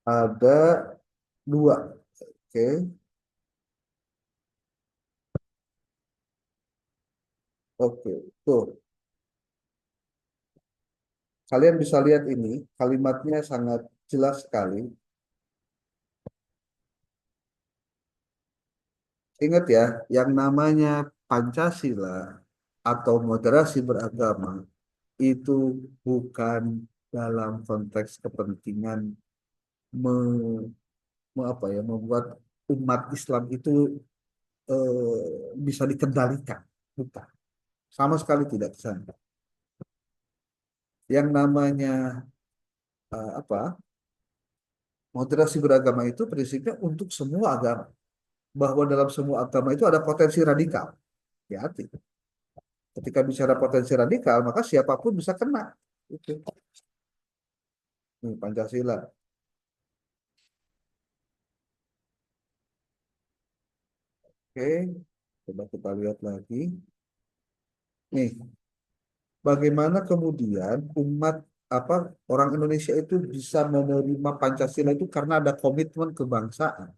Ada dua, oke. Oke, tuh. Kalian bisa lihat ini, kalimatnya sangat jelas sekali. Ingat ya, yang namanya Pancasila atau moderasi beragama itu bukan dalam konteks kepentingan membuat umat Islam itu bisa dikendalikan, bukan. Sama sekali tidak ke sana. Yang namanya moderasi beragama itu prinsipnya untuk semua agama, bahwa dalam semua agama itu ada potensi radikal. Hati-hati. Ketika bicara potensi radikal, maka siapapun bisa kena. Itu. Ini Pancasila. Oke, coba kita lihat lagi. Nih, bagaimana kemudian orang Indonesia itu bisa menerima Pancasila itu karena ada komitmen kebangsaan.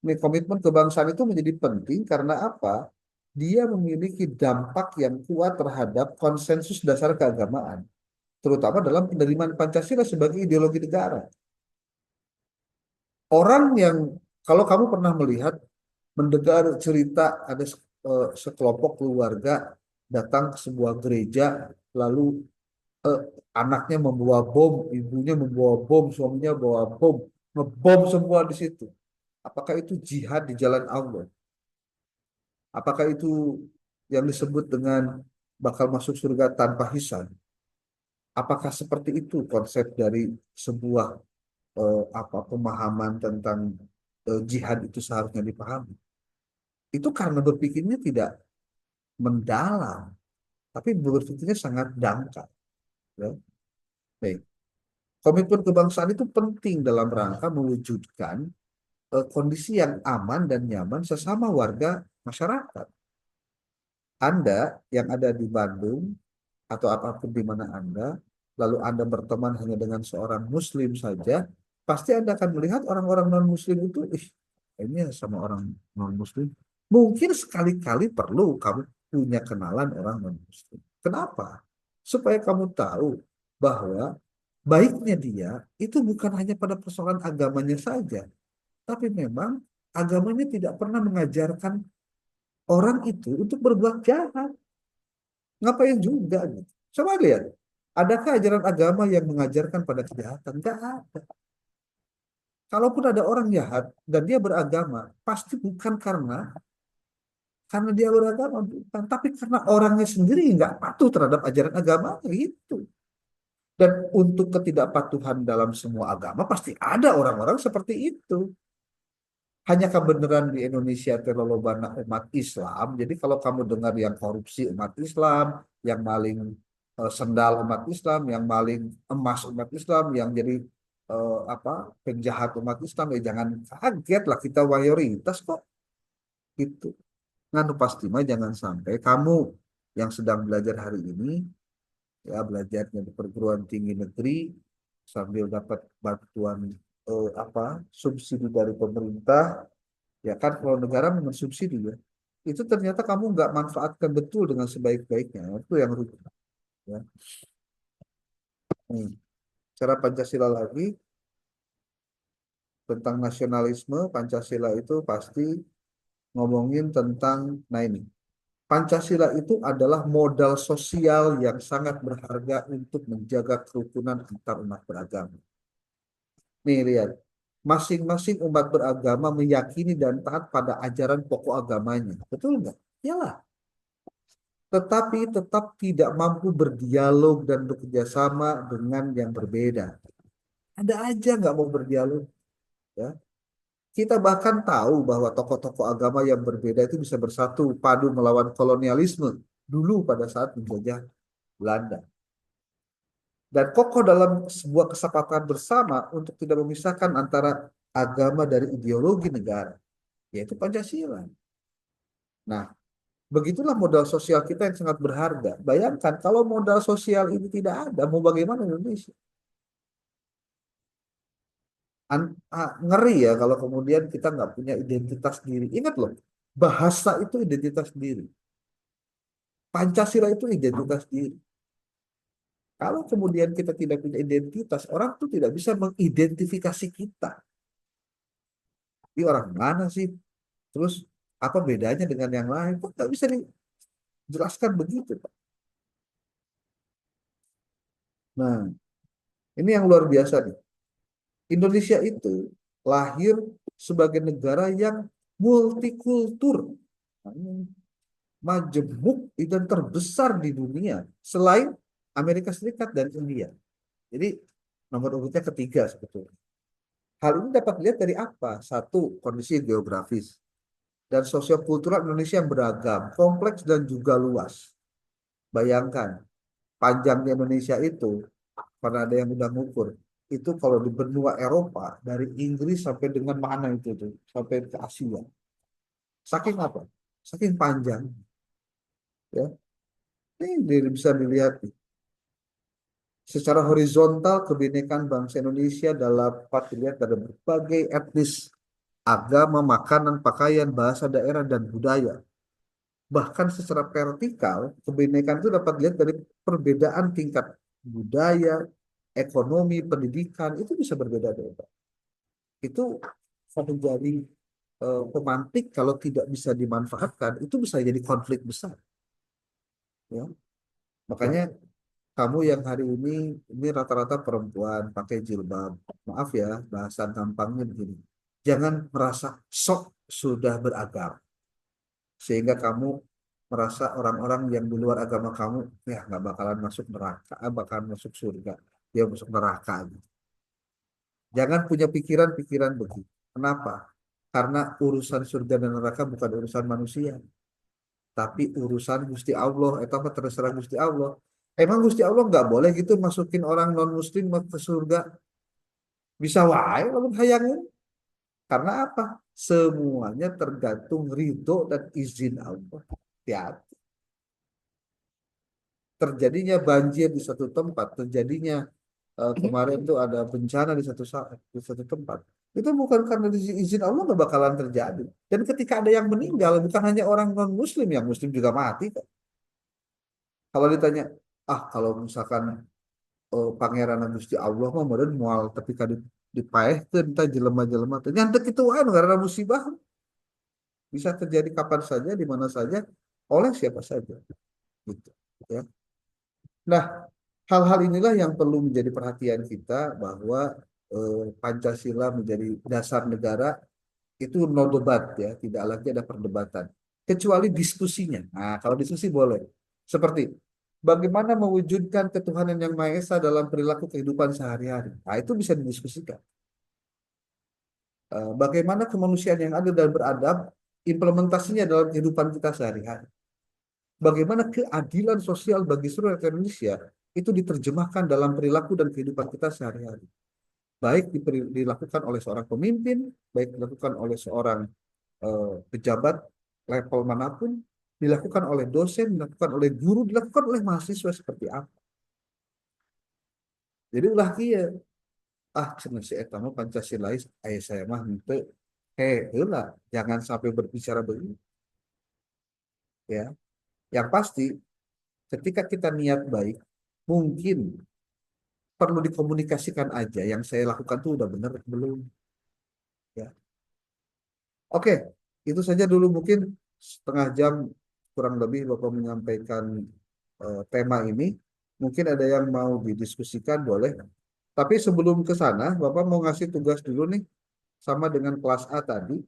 Nih, komitmen kebangsaan itu menjadi penting karena apa? Dia memiliki dampak yang kuat terhadap konsensus dasar keagamaan, terutama dalam penerimaan Pancasila sebagai ideologi negara. Orang yang, kalau kamu pernah mendengar cerita ada sekelompok keluarga datang ke sebuah gereja, lalu anaknya membawa bom, ibunya membawa bom, suaminya bawa bom, ngebom semua di situ. Apakah itu jihad di jalan Allah? Apakah itu yang disebut dengan bakal masuk surga tanpa hisab? Apakah seperti itu konsep dari sebuah pemahaman tentang jihad itu seharusnya dipahami? Itu karena berpikirnya tidak mendalam, tapi berpikirnya sangat dangkal. Ya. Baik. Komitmen kebangsaan itu penting dalam rangka mewujudkan kondisi yang aman dan nyaman sesama warga masyarakat. Anda yang ada di Bandung atau apapun di mana Anda, lalu Anda berteman hanya dengan seorang Muslim saja, pasti Anda akan melihat orang-orang non-Muslim itu, ini sama orang non-Muslim. Mungkin sekali-kali perlu kamu punya kenalan orang non-Muslim. Kenapa? Supaya kamu tahu bahwa baiknya dia itu bukan hanya pada persoalan agamanya saja, tapi memang agamanya tidak pernah mengajarkan orang itu untuk berbuat jahat. Ngapain juga gitu. Coba lihat, adakah ajaran agama yang mengajarkan pada kejahatan? Enggak ada. Kalaupun ada orang jahat dan dia beragama, pasti bukan karena dia beragama, bukan, tapi karena orangnya sendiri nggak patuh terhadap ajaran agama itu. Dan untuk ketidakpatuhan dalam semua agama pasti ada orang-orang seperti itu. Hanyakah beneran di Indonesia terlalu banyak umat Islam? Jadi kalau kamu dengar yang korupsi umat Islam, yang maling sendal umat Islam, yang maling emas umat Islam, yang jadi penjahat umat Islam, ya jangan kaget lah, kita mayoritas kok. Itu. Nganu pasti mah jangan sampai kamu yang sedang belajar hari ini, ya belajarnya di perguruan tinggi negeri sambil dapat bantuan subsidi dari pemerintah, ya kan kalau negara mensubsidi ya, itu ternyata kamu nggak manfaatkan betul dengan sebaik-baiknya, itu yang rugi. Ya. Cara Pancasila lagi tentang nasionalisme, Pancasila itu pasti ngomongin tentang, nah ini, Pancasila itu adalah modal sosial yang sangat berharga untuk menjaga kerukunan antar umat beragama. Nih lihat, masing-masing umat beragama meyakini dan taat pada ajaran pokok agamanya. Betul nggak? Iyalah. tetapi tetap tidak mampu berdialog dan bekerjasama dengan yang berbeda. Ada aja nggak mau berdialog. Ya. Kita bahkan tahu bahwa tokoh-tokoh agama yang berbeda itu bisa bersatu padu melawan kolonialisme dulu pada saat menjajah Belanda. Dan kokoh dalam sebuah kesepakatan bersama untuk tidak memisahkan antara agama dari ideologi negara, yaitu Pancasila. Nah, begitulah modal sosial kita yang sangat berharga. Bayangkan kalau modal sosial ini tidak ada, mau bagaimana Indonesia? Ngeri ya kalau kemudian kita nggak punya identitas diri. Ingat loh, bahasa itu identitas diri. Pancasila itu identitas diri. Kalau kemudian kita tidak punya identitas, orang tuh tidak bisa mengidentifikasi kita. Ini orang mana sih? Terus apa bedanya dengan yang lain? Kok nggak bisa dijelaskan begitu, Pak? Nah, ini yang luar biasa nih. Indonesia itu lahir sebagai negara yang multikultur, majemuk dan terbesar di dunia selain Amerika Serikat dan India. Jadi nomor urutnya ketiga sebetulnya. Hal ini dapat dilihat dari apa? Satu, kondisi geografis dan sosiokultural Indonesia yang beragam, kompleks dan juga luas. Bayangkan, panjangnya Indonesia itu, karena ada yang udah ngukur, itu kalau di benua Eropa, dari Inggris sampai dengan mana itu tuh, sampai ke Asia. Saking apa? Saking panjang. Ya. Ini bisa dilihat nih. Secara horizontal, kebinekaan bangsa Indonesia dapat dilihat dari berbagai etnis, agama, makanan, pakaian, bahasa daerah, dan budaya. Bahkan secara vertikal, kebinekaan itu dapat dilihat dari perbedaan tingkat budaya, ekonomi, pendidikan, itu bisa berbeda-beda. Itu menjadi pemantik kalau tidak bisa dimanfaatkan, itu bisa jadi konflik besar. Ya. Makanya kamu yang hari ini rata-rata perempuan pakai jilbab. Maaf ya, bahasa gampangnya begini. Jangan merasa sok sudah beragama. Sehingga kamu merasa orang-orang yang di luar agama kamu, ya nggak bakalan masuk neraka, bakalan masuk surga. Dia masuk neraka. Jangan punya pikiran-pikiran begitu. Kenapa? Karena urusan surga dan neraka bukan urusan manusia. Tapi urusan Gusti Allah. Itu apa terserah Gusti Allah. Emang Gusti Allah nggak boleh gitu masukin orang non-muslim ke surga? Bisa wae lamun hayangin. Karena apa? Semuanya tergantung ridho dan izin Allah. Hati-hati. Terjadinya banjir di satu tempat, terjadinya kemarin tuh ada bencana di satu tempat. Itu bukan karena izin Allah nggak bakalan terjadi. Dan ketika ada yang meninggal, bukan hanya orang non-muslim, yang muslim juga mati. Kalau ditanya, kalau misalkan pangeran Gusti Allah mah meureun moal tapi ka dipaehkeun teh jelema-jelema teh nyantek itu wae karena musibah bisa terjadi kapan saja di mana saja oleh siapa saja gitu ya. Nah, hal-hal inilah yang perlu menjadi perhatian kita bahwa Pancasila menjadi dasar negara itu no debat ya, tidak lagi ada perdebatan kecuali diskusinya. Nah, kalau diskusi boleh. Seperti bagaimana mewujudkan ketuhanan yang Maha Esa dalam perilaku kehidupan sehari-hari. Nah, itu bisa didiskusikan. Bagaimana kemanusiaan yang adil dan beradab, implementasinya dalam kehidupan kita sehari-hari. Bagaimana keadilan sosial bagi seluruh rakyat Indonesia itu diterjemahkan dalam perilaku dan kehidupan kita sehari-hari. Baik dilakukan oleh seorang pemimpin, baik dilakukan oleh seorang pejabat level manapun, dilakukan oleh dosen, dilakukan oleh guru, dilakukan oleh mahasiswa seperti apa. Jadi ulah kia, cenah si eta mah Pancasilais, aya saya mah henteu. Heula, jangan sampai berbicara begitu. Ya. Yang pasti ketika kita niat baik, mungkin perlu dikomunikasikan aja yang saya lakukan tuh udah benar belum. Ya. Oke, itu saja dulu mungkin setengah jam kurang lebih Bapak menyampaikan tema ini. Mungkin ada yang mau didiskusikan boleh. Tapi sebelum ke sana, Bapak mau ngasih tugas dulu nih sama dengan kelas A tadi.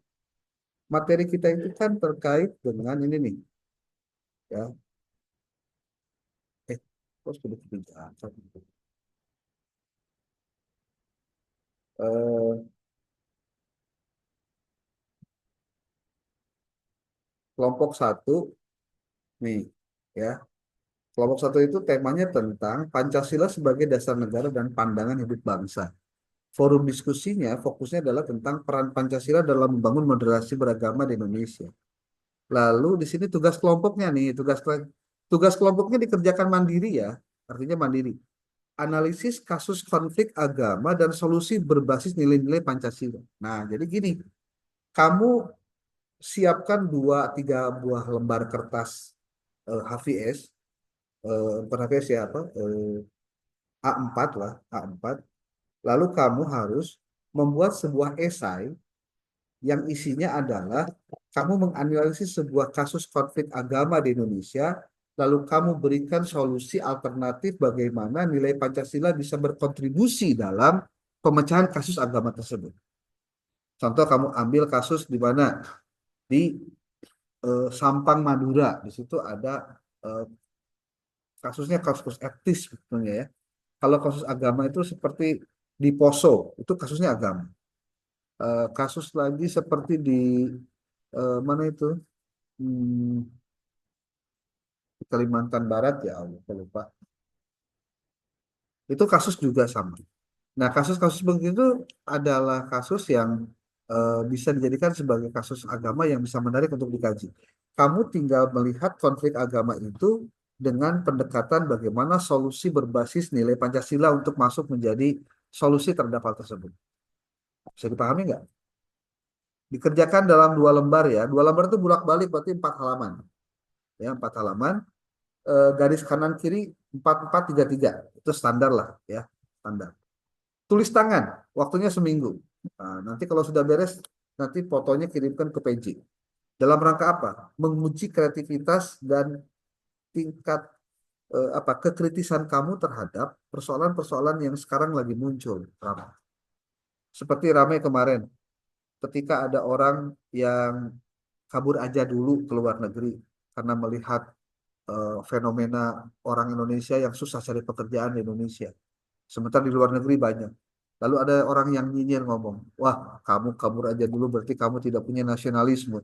Materi kita itu kan terkait dengan ini nih. Ya. Terus sudah kebijakan. Eh, Kelompok satu nih ya. Kelompok satu itu temanya tentang Pancasila sebagai dasar negara dan pandangan hidup bangsa. Forum diskusinya fokusnya adalah tentang peran Pancasila dalam membangun moderasi beragama di Indonesia. Lalu di sini tugas kelompoknya nih, tugas kelompoknya dikerjakan mandiri ya, artinya mandiri. Analisis kasus konflik agama dan solusi berbasis nilai-nilai Pancasila. Nah, jadi gini, kamu siapkan 2-3 buah lembar kertas HVS, bukan HVS ya apa, A4 lah, A4. Lalu kamu harus membuat sebuah esai yang isinya adalah kamu menganalisis sebuah kasus konflik agama di Indonesia, lalu kamu berikan solusi alternatif bagaimana nilai Pancasila bisa berkontribusi dalam pemecahan kasus agama tersebut. Contoh kamu ambil kasus di mana di Sampang Madura, di situ ada eh, kasusnya kasus etis sebetulnya ya. Kalau kasus agama itu seperti di Poso, itu kasusnya agama. Kasus lagi seperti di mana itu? Hmm, di Kalimantan Barat ya Allah, saya lupa. Itu kasus juga sama. Nah, kasus-kasus begitu adalah kasus yang bisa dijadikan sebagai kasus agama yang bisa menarik untuk dikaji. Kamu tinggal melihat konflik agama itu dengan pendekatan bagaimana solusi berbasis nilai Pancasila untuk masuk menjadi solusi terhadap hal tersebut. Bisa dipahami nggak? Dikerjakan dalam 2 lembar ya. 2 lembar itu bolak-balik berarti 4 halaman. Ya, 4 halaman. Garis kanan kiri 4433 itu standar lah ya, standar. Tulis tangan, waktunya seminggu. Nah, nanti kalau sudah beres, nanti fotonya kirimkan ke PJ. Dalam rangka apa? Menguji kreativitas dan tingkat apa kekritisan kamu terhadap persoalan-persoalan yang sekarang lagi muncul. Seperti ramai kemarin, ketika ada orang yang kabur aja dulu ke luar negeri karena melihat fenomena orang Indonesia yang susah cari pekerjaan di Indonesia. Sementara di luar negeri banyak. Lalu ada orang yang nyinyir ngomong, wah kamu kabur aja dulu berarti kamu tidak punya nasionalisme.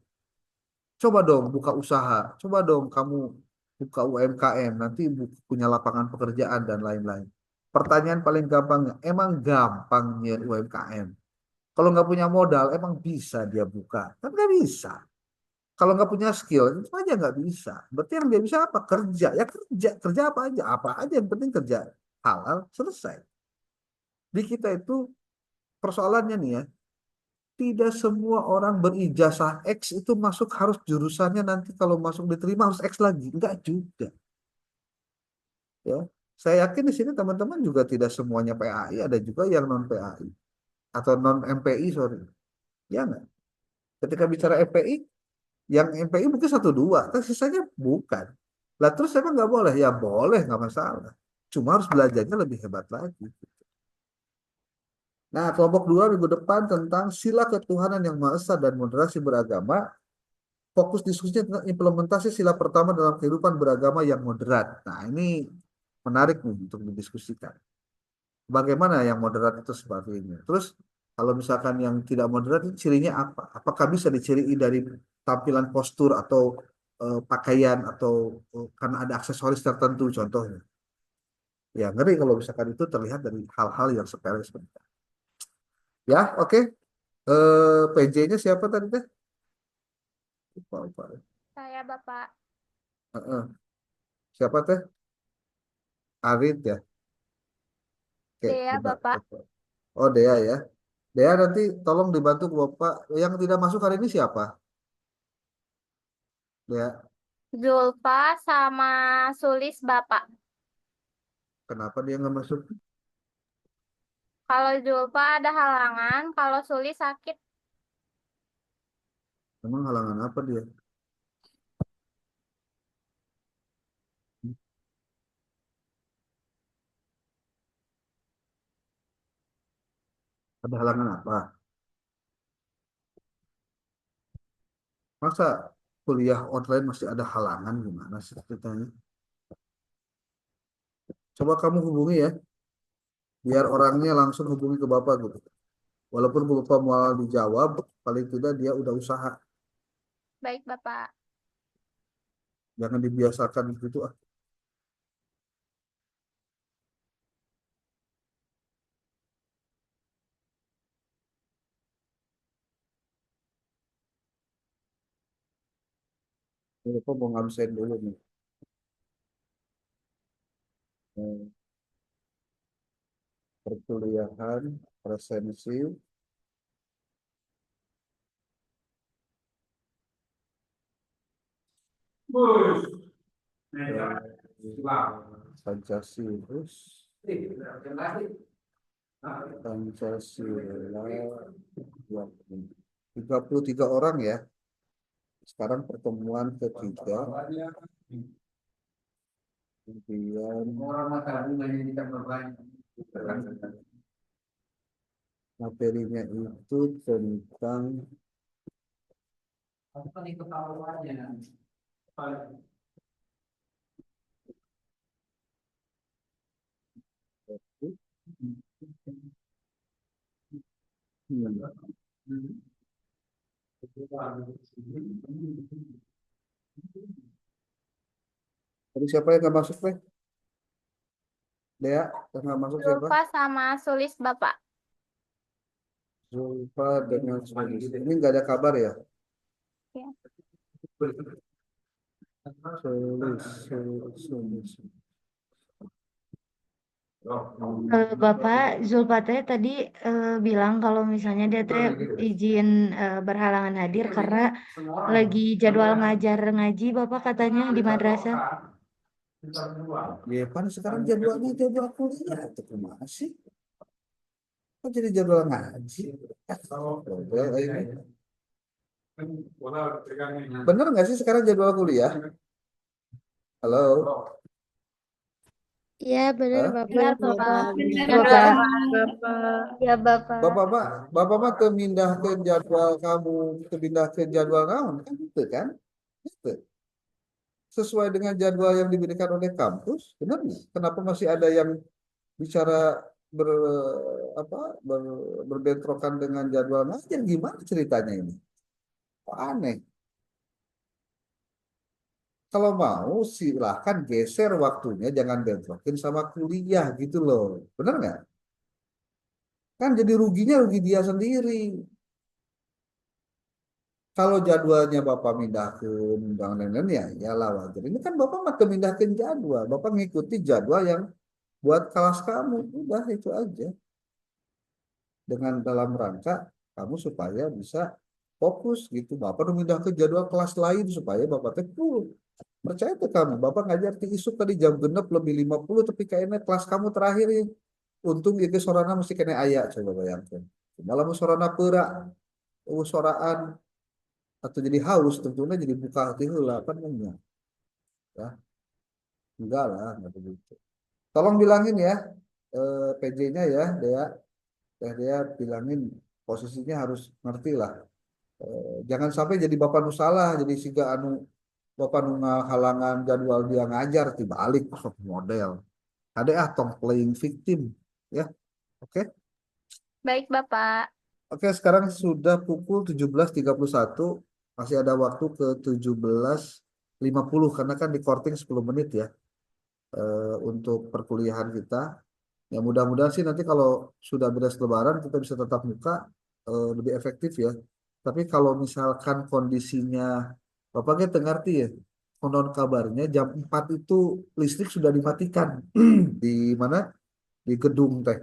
Coba dong buka usaha, coba dong kamu buka UMKM, nanti punya lapangan pekerjaan dan lain-lain. Pertanyaan paling gampangnya, emang gampang nyet UMKM? Kalau nggak punya modal, emang bisa dia buka? Kan nggak bisa. Kalau nggak punya skill, itu aja nggak bisa. Berarti yang dia bisa apa? Kerja. Ya kerja. Kerja apa aja yang penting kerja. Halal, selesai. Di kita itu persoalannya nih ya, tidak semua orang berijazah X itu masuk harus jurusannya nanti kalau masuk diterima harus X lagi. Enggak juga. Ya, saya yakin di sini teman-teman juga tidak semuanya PAI, ada juga yang non PAI atau non MPI sorry. Ya nggak? Ketika bicara MPI, yang MPI mungkin 1-2, tapi sisanya bukan. Lah terus emang nggak boleh? Ya boleh, nggak masalah. Cuma harus belajarnya lebih hebat lagi. Nah, kelompok 2 minggu depan tentang sila ketuhanan yang Maha Esa dan moderasi beragama. Fokus diskusinya tentang implementasi sila pertama dalam kehidupan beragama yang moderat. Nah, ini menarik nih untuk didiskusikan. Bagaimana yang moderat itu sebagainya. Terus, kalau misalkan yang tidak moderat, itu cirinya apa? Apakah bisa diciri dari tampilan postur atau pakaian atau karena ada aksesoris tertentu contohnya. Ya, ngeri kalau misalkan itu terlihat dari hal-hal yang sepele seperti itu. Ya, oke. PJ-nya siapa tadi teh? Lupa. Saya Bapak. Heeh. Siapa teh? Arit ya. Oke, Dea bentar. Bapak. Oh, Dea ya. Dea nanti tolong dibantu Bapak. Yang tidak masuk hari ini siapa? Dea, Zulfa sama Sulis Bapak. kenapa dia nggak masuk? Kalau Zulfa ada halangan, kalau Sulis sakit. Emang halangan apa dia? Ada halangan apa? Masa kuliah online masih ada halangan gimana sih ceritanya? Coba kamu hubungi ya, biar orangnya langsung hubungi ke Bapak gitu. Walaupun Bapak mau dijawab, paling tidak dia udah usaha. Baik, Bapak. Jangan dibiasakan gitu. Bapak mau ngabsen dulu nih. Perkuliahan, presensi, Pancasila, Pancasila, 33 orang ya. Sekarang pertemuan ketiga. Kemudian materinya itu tentang Tadi siapa yang nggak masuk, Teh? Dea, yang nggak masuk siapa? Zulfa sama Sulis, Bapak. Zulfa dengan Sulis. Ini nggak ada kabar ya? Ya. Sulis. Bapak Zulfa teh tadi bilang kalau misalnya dia teh izin berhalangan hadir karena lagi jadwal ngajar ngaji Bapak katanya di madrasah. Ya, pan sekarang jadwalnya jadwal kuliah. Itu kemana sih? Kok jadi jadwal ngaji? Bener nggak sih sekarang jadwal kuliah? Halo? Iya, benar, Hah? Bapak. Benar, Bapak. Bapak. Ya, Bapak. Bapak mah memindahkan jadwal kamu, memindahkan jadwal kamu kan itu kan? Itu. Sesuai dengan jadwal yang diberikan oleh kampus, benar nggak? Kenapa masih ada yang bicara ber, apa, berbentrokan dengan jadwal ngajar? Gimana ceritanya ini? Kok aneh. Kalau mau silahkan geser waktunya, jangan bentrokin sama kuliah gitu loh. Benar nggak? Kan jadi rugi dia sendiri. Kalau jadwalnya Bapak mindahkan dan lain-lain ya lah wajar. Ini kan Bapak mah mindahkan jadwal. Bapak ngikuti jadwal yang buat kelas kamu. Udah itu aja. Dengan dalam rangka kamu supaya bisa fokus gitu. Bapak udah mindahkan jadwal kelas lain supaya Bapak teh full. Percaya tuh kamu, Bapak ngajar di isuk tadi jam genep lebih 50 tapi kayaknya kelas kamu terakhir ya. Untung itu sorana mesti kena ayat coba bayangkan. Malah sorana perak, soraan atau jadi haus tentunya jadi buka hati heula kan enggak ya enggak begitu. Tolong bilangin ya PJ-nya ya Dea bilangin posisinya harus ngerti lah. Jangan sampai jadi bapak nu salah jadi siga anu bapak nu halangan jadwal dia ngajar dibalik sok model ada tong playing victim ya. Oke. Baik, Bapak. Oke, sekarang sudah pukul 17.31. Masih ada waktu ke 17.50 karena kan di recording 10 menit ya untuk perkuliahan kita. Ya mudah-mudahan sih nanti kalau sudah beres lebaran kita bisa tetap muka lebih efektif ya. Tapi kalau misalkan kondisinya Bapaknya ngerti ya, konon kabarnya jam 4 itu listrik sudah dimatikan di mana? Di gedung teh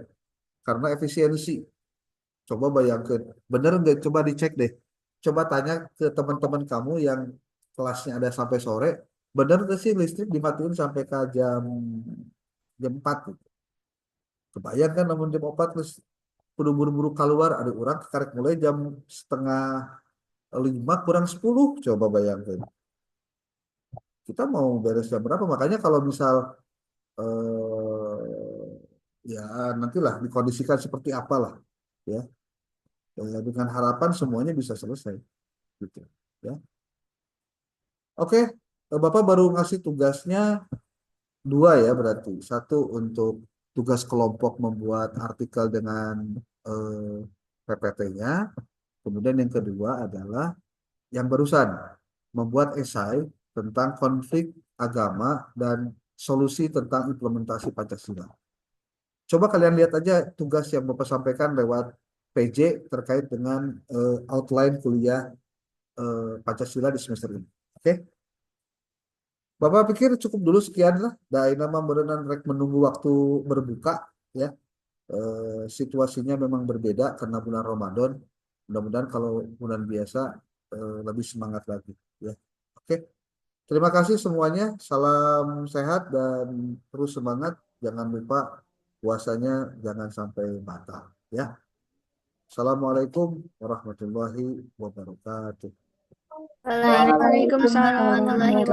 karena efisiensi. Coba bayangkan, bener nggak? Coba dicek deh. Coba tanya ke teman-teman kamu yang kelasnya ada sampai sore, bener nggak sih listrik dimatiin sampai ke jam 4 gitu. Kebayang kan namun jam 4 terus kudu buru-buru keluar, ada orang karek mulai jam setengah 5 kurang 10, coba bayangkan. Kita mau beres jam berapa? Makanya kalau misal ya nantilah dikondisikan seperti apalah ya. Dengan harapan semuanya bisa selesai gitu ya. Oke, Bapak baru ngasih tugasnya dua ya berarti. Satu untuk tugas kelompok membuat artikel dengan PPT-nya. Kemudian yang kedua adalah yang barusan membuat esai tentang konflik agama dan solusi tentang implementasi Pancasila. Coba kalian lihat aja tugas yang Bapak sampaikan lewat PJ terkait dengan outline kuliah Pancasila di semester ini. Oke? Bapak pikir cukup dulu sekian lah. Dari nama berenang rek menunggu waktu berbuka ya. Situasinya memang berbeda karena bulan Ramadan. Mudah-mudahan kalau bulan biasa lebih semangat lagi ya. Oke. Terima kasih semuanya. Salam sehat dan terus semangat. Jangan lupa puasanya jangan sampai batal ya. Assalamualaikum warahmatullahi wabarakatuh. Waalaikumsalam warahmatullahi Waalaikumsalam.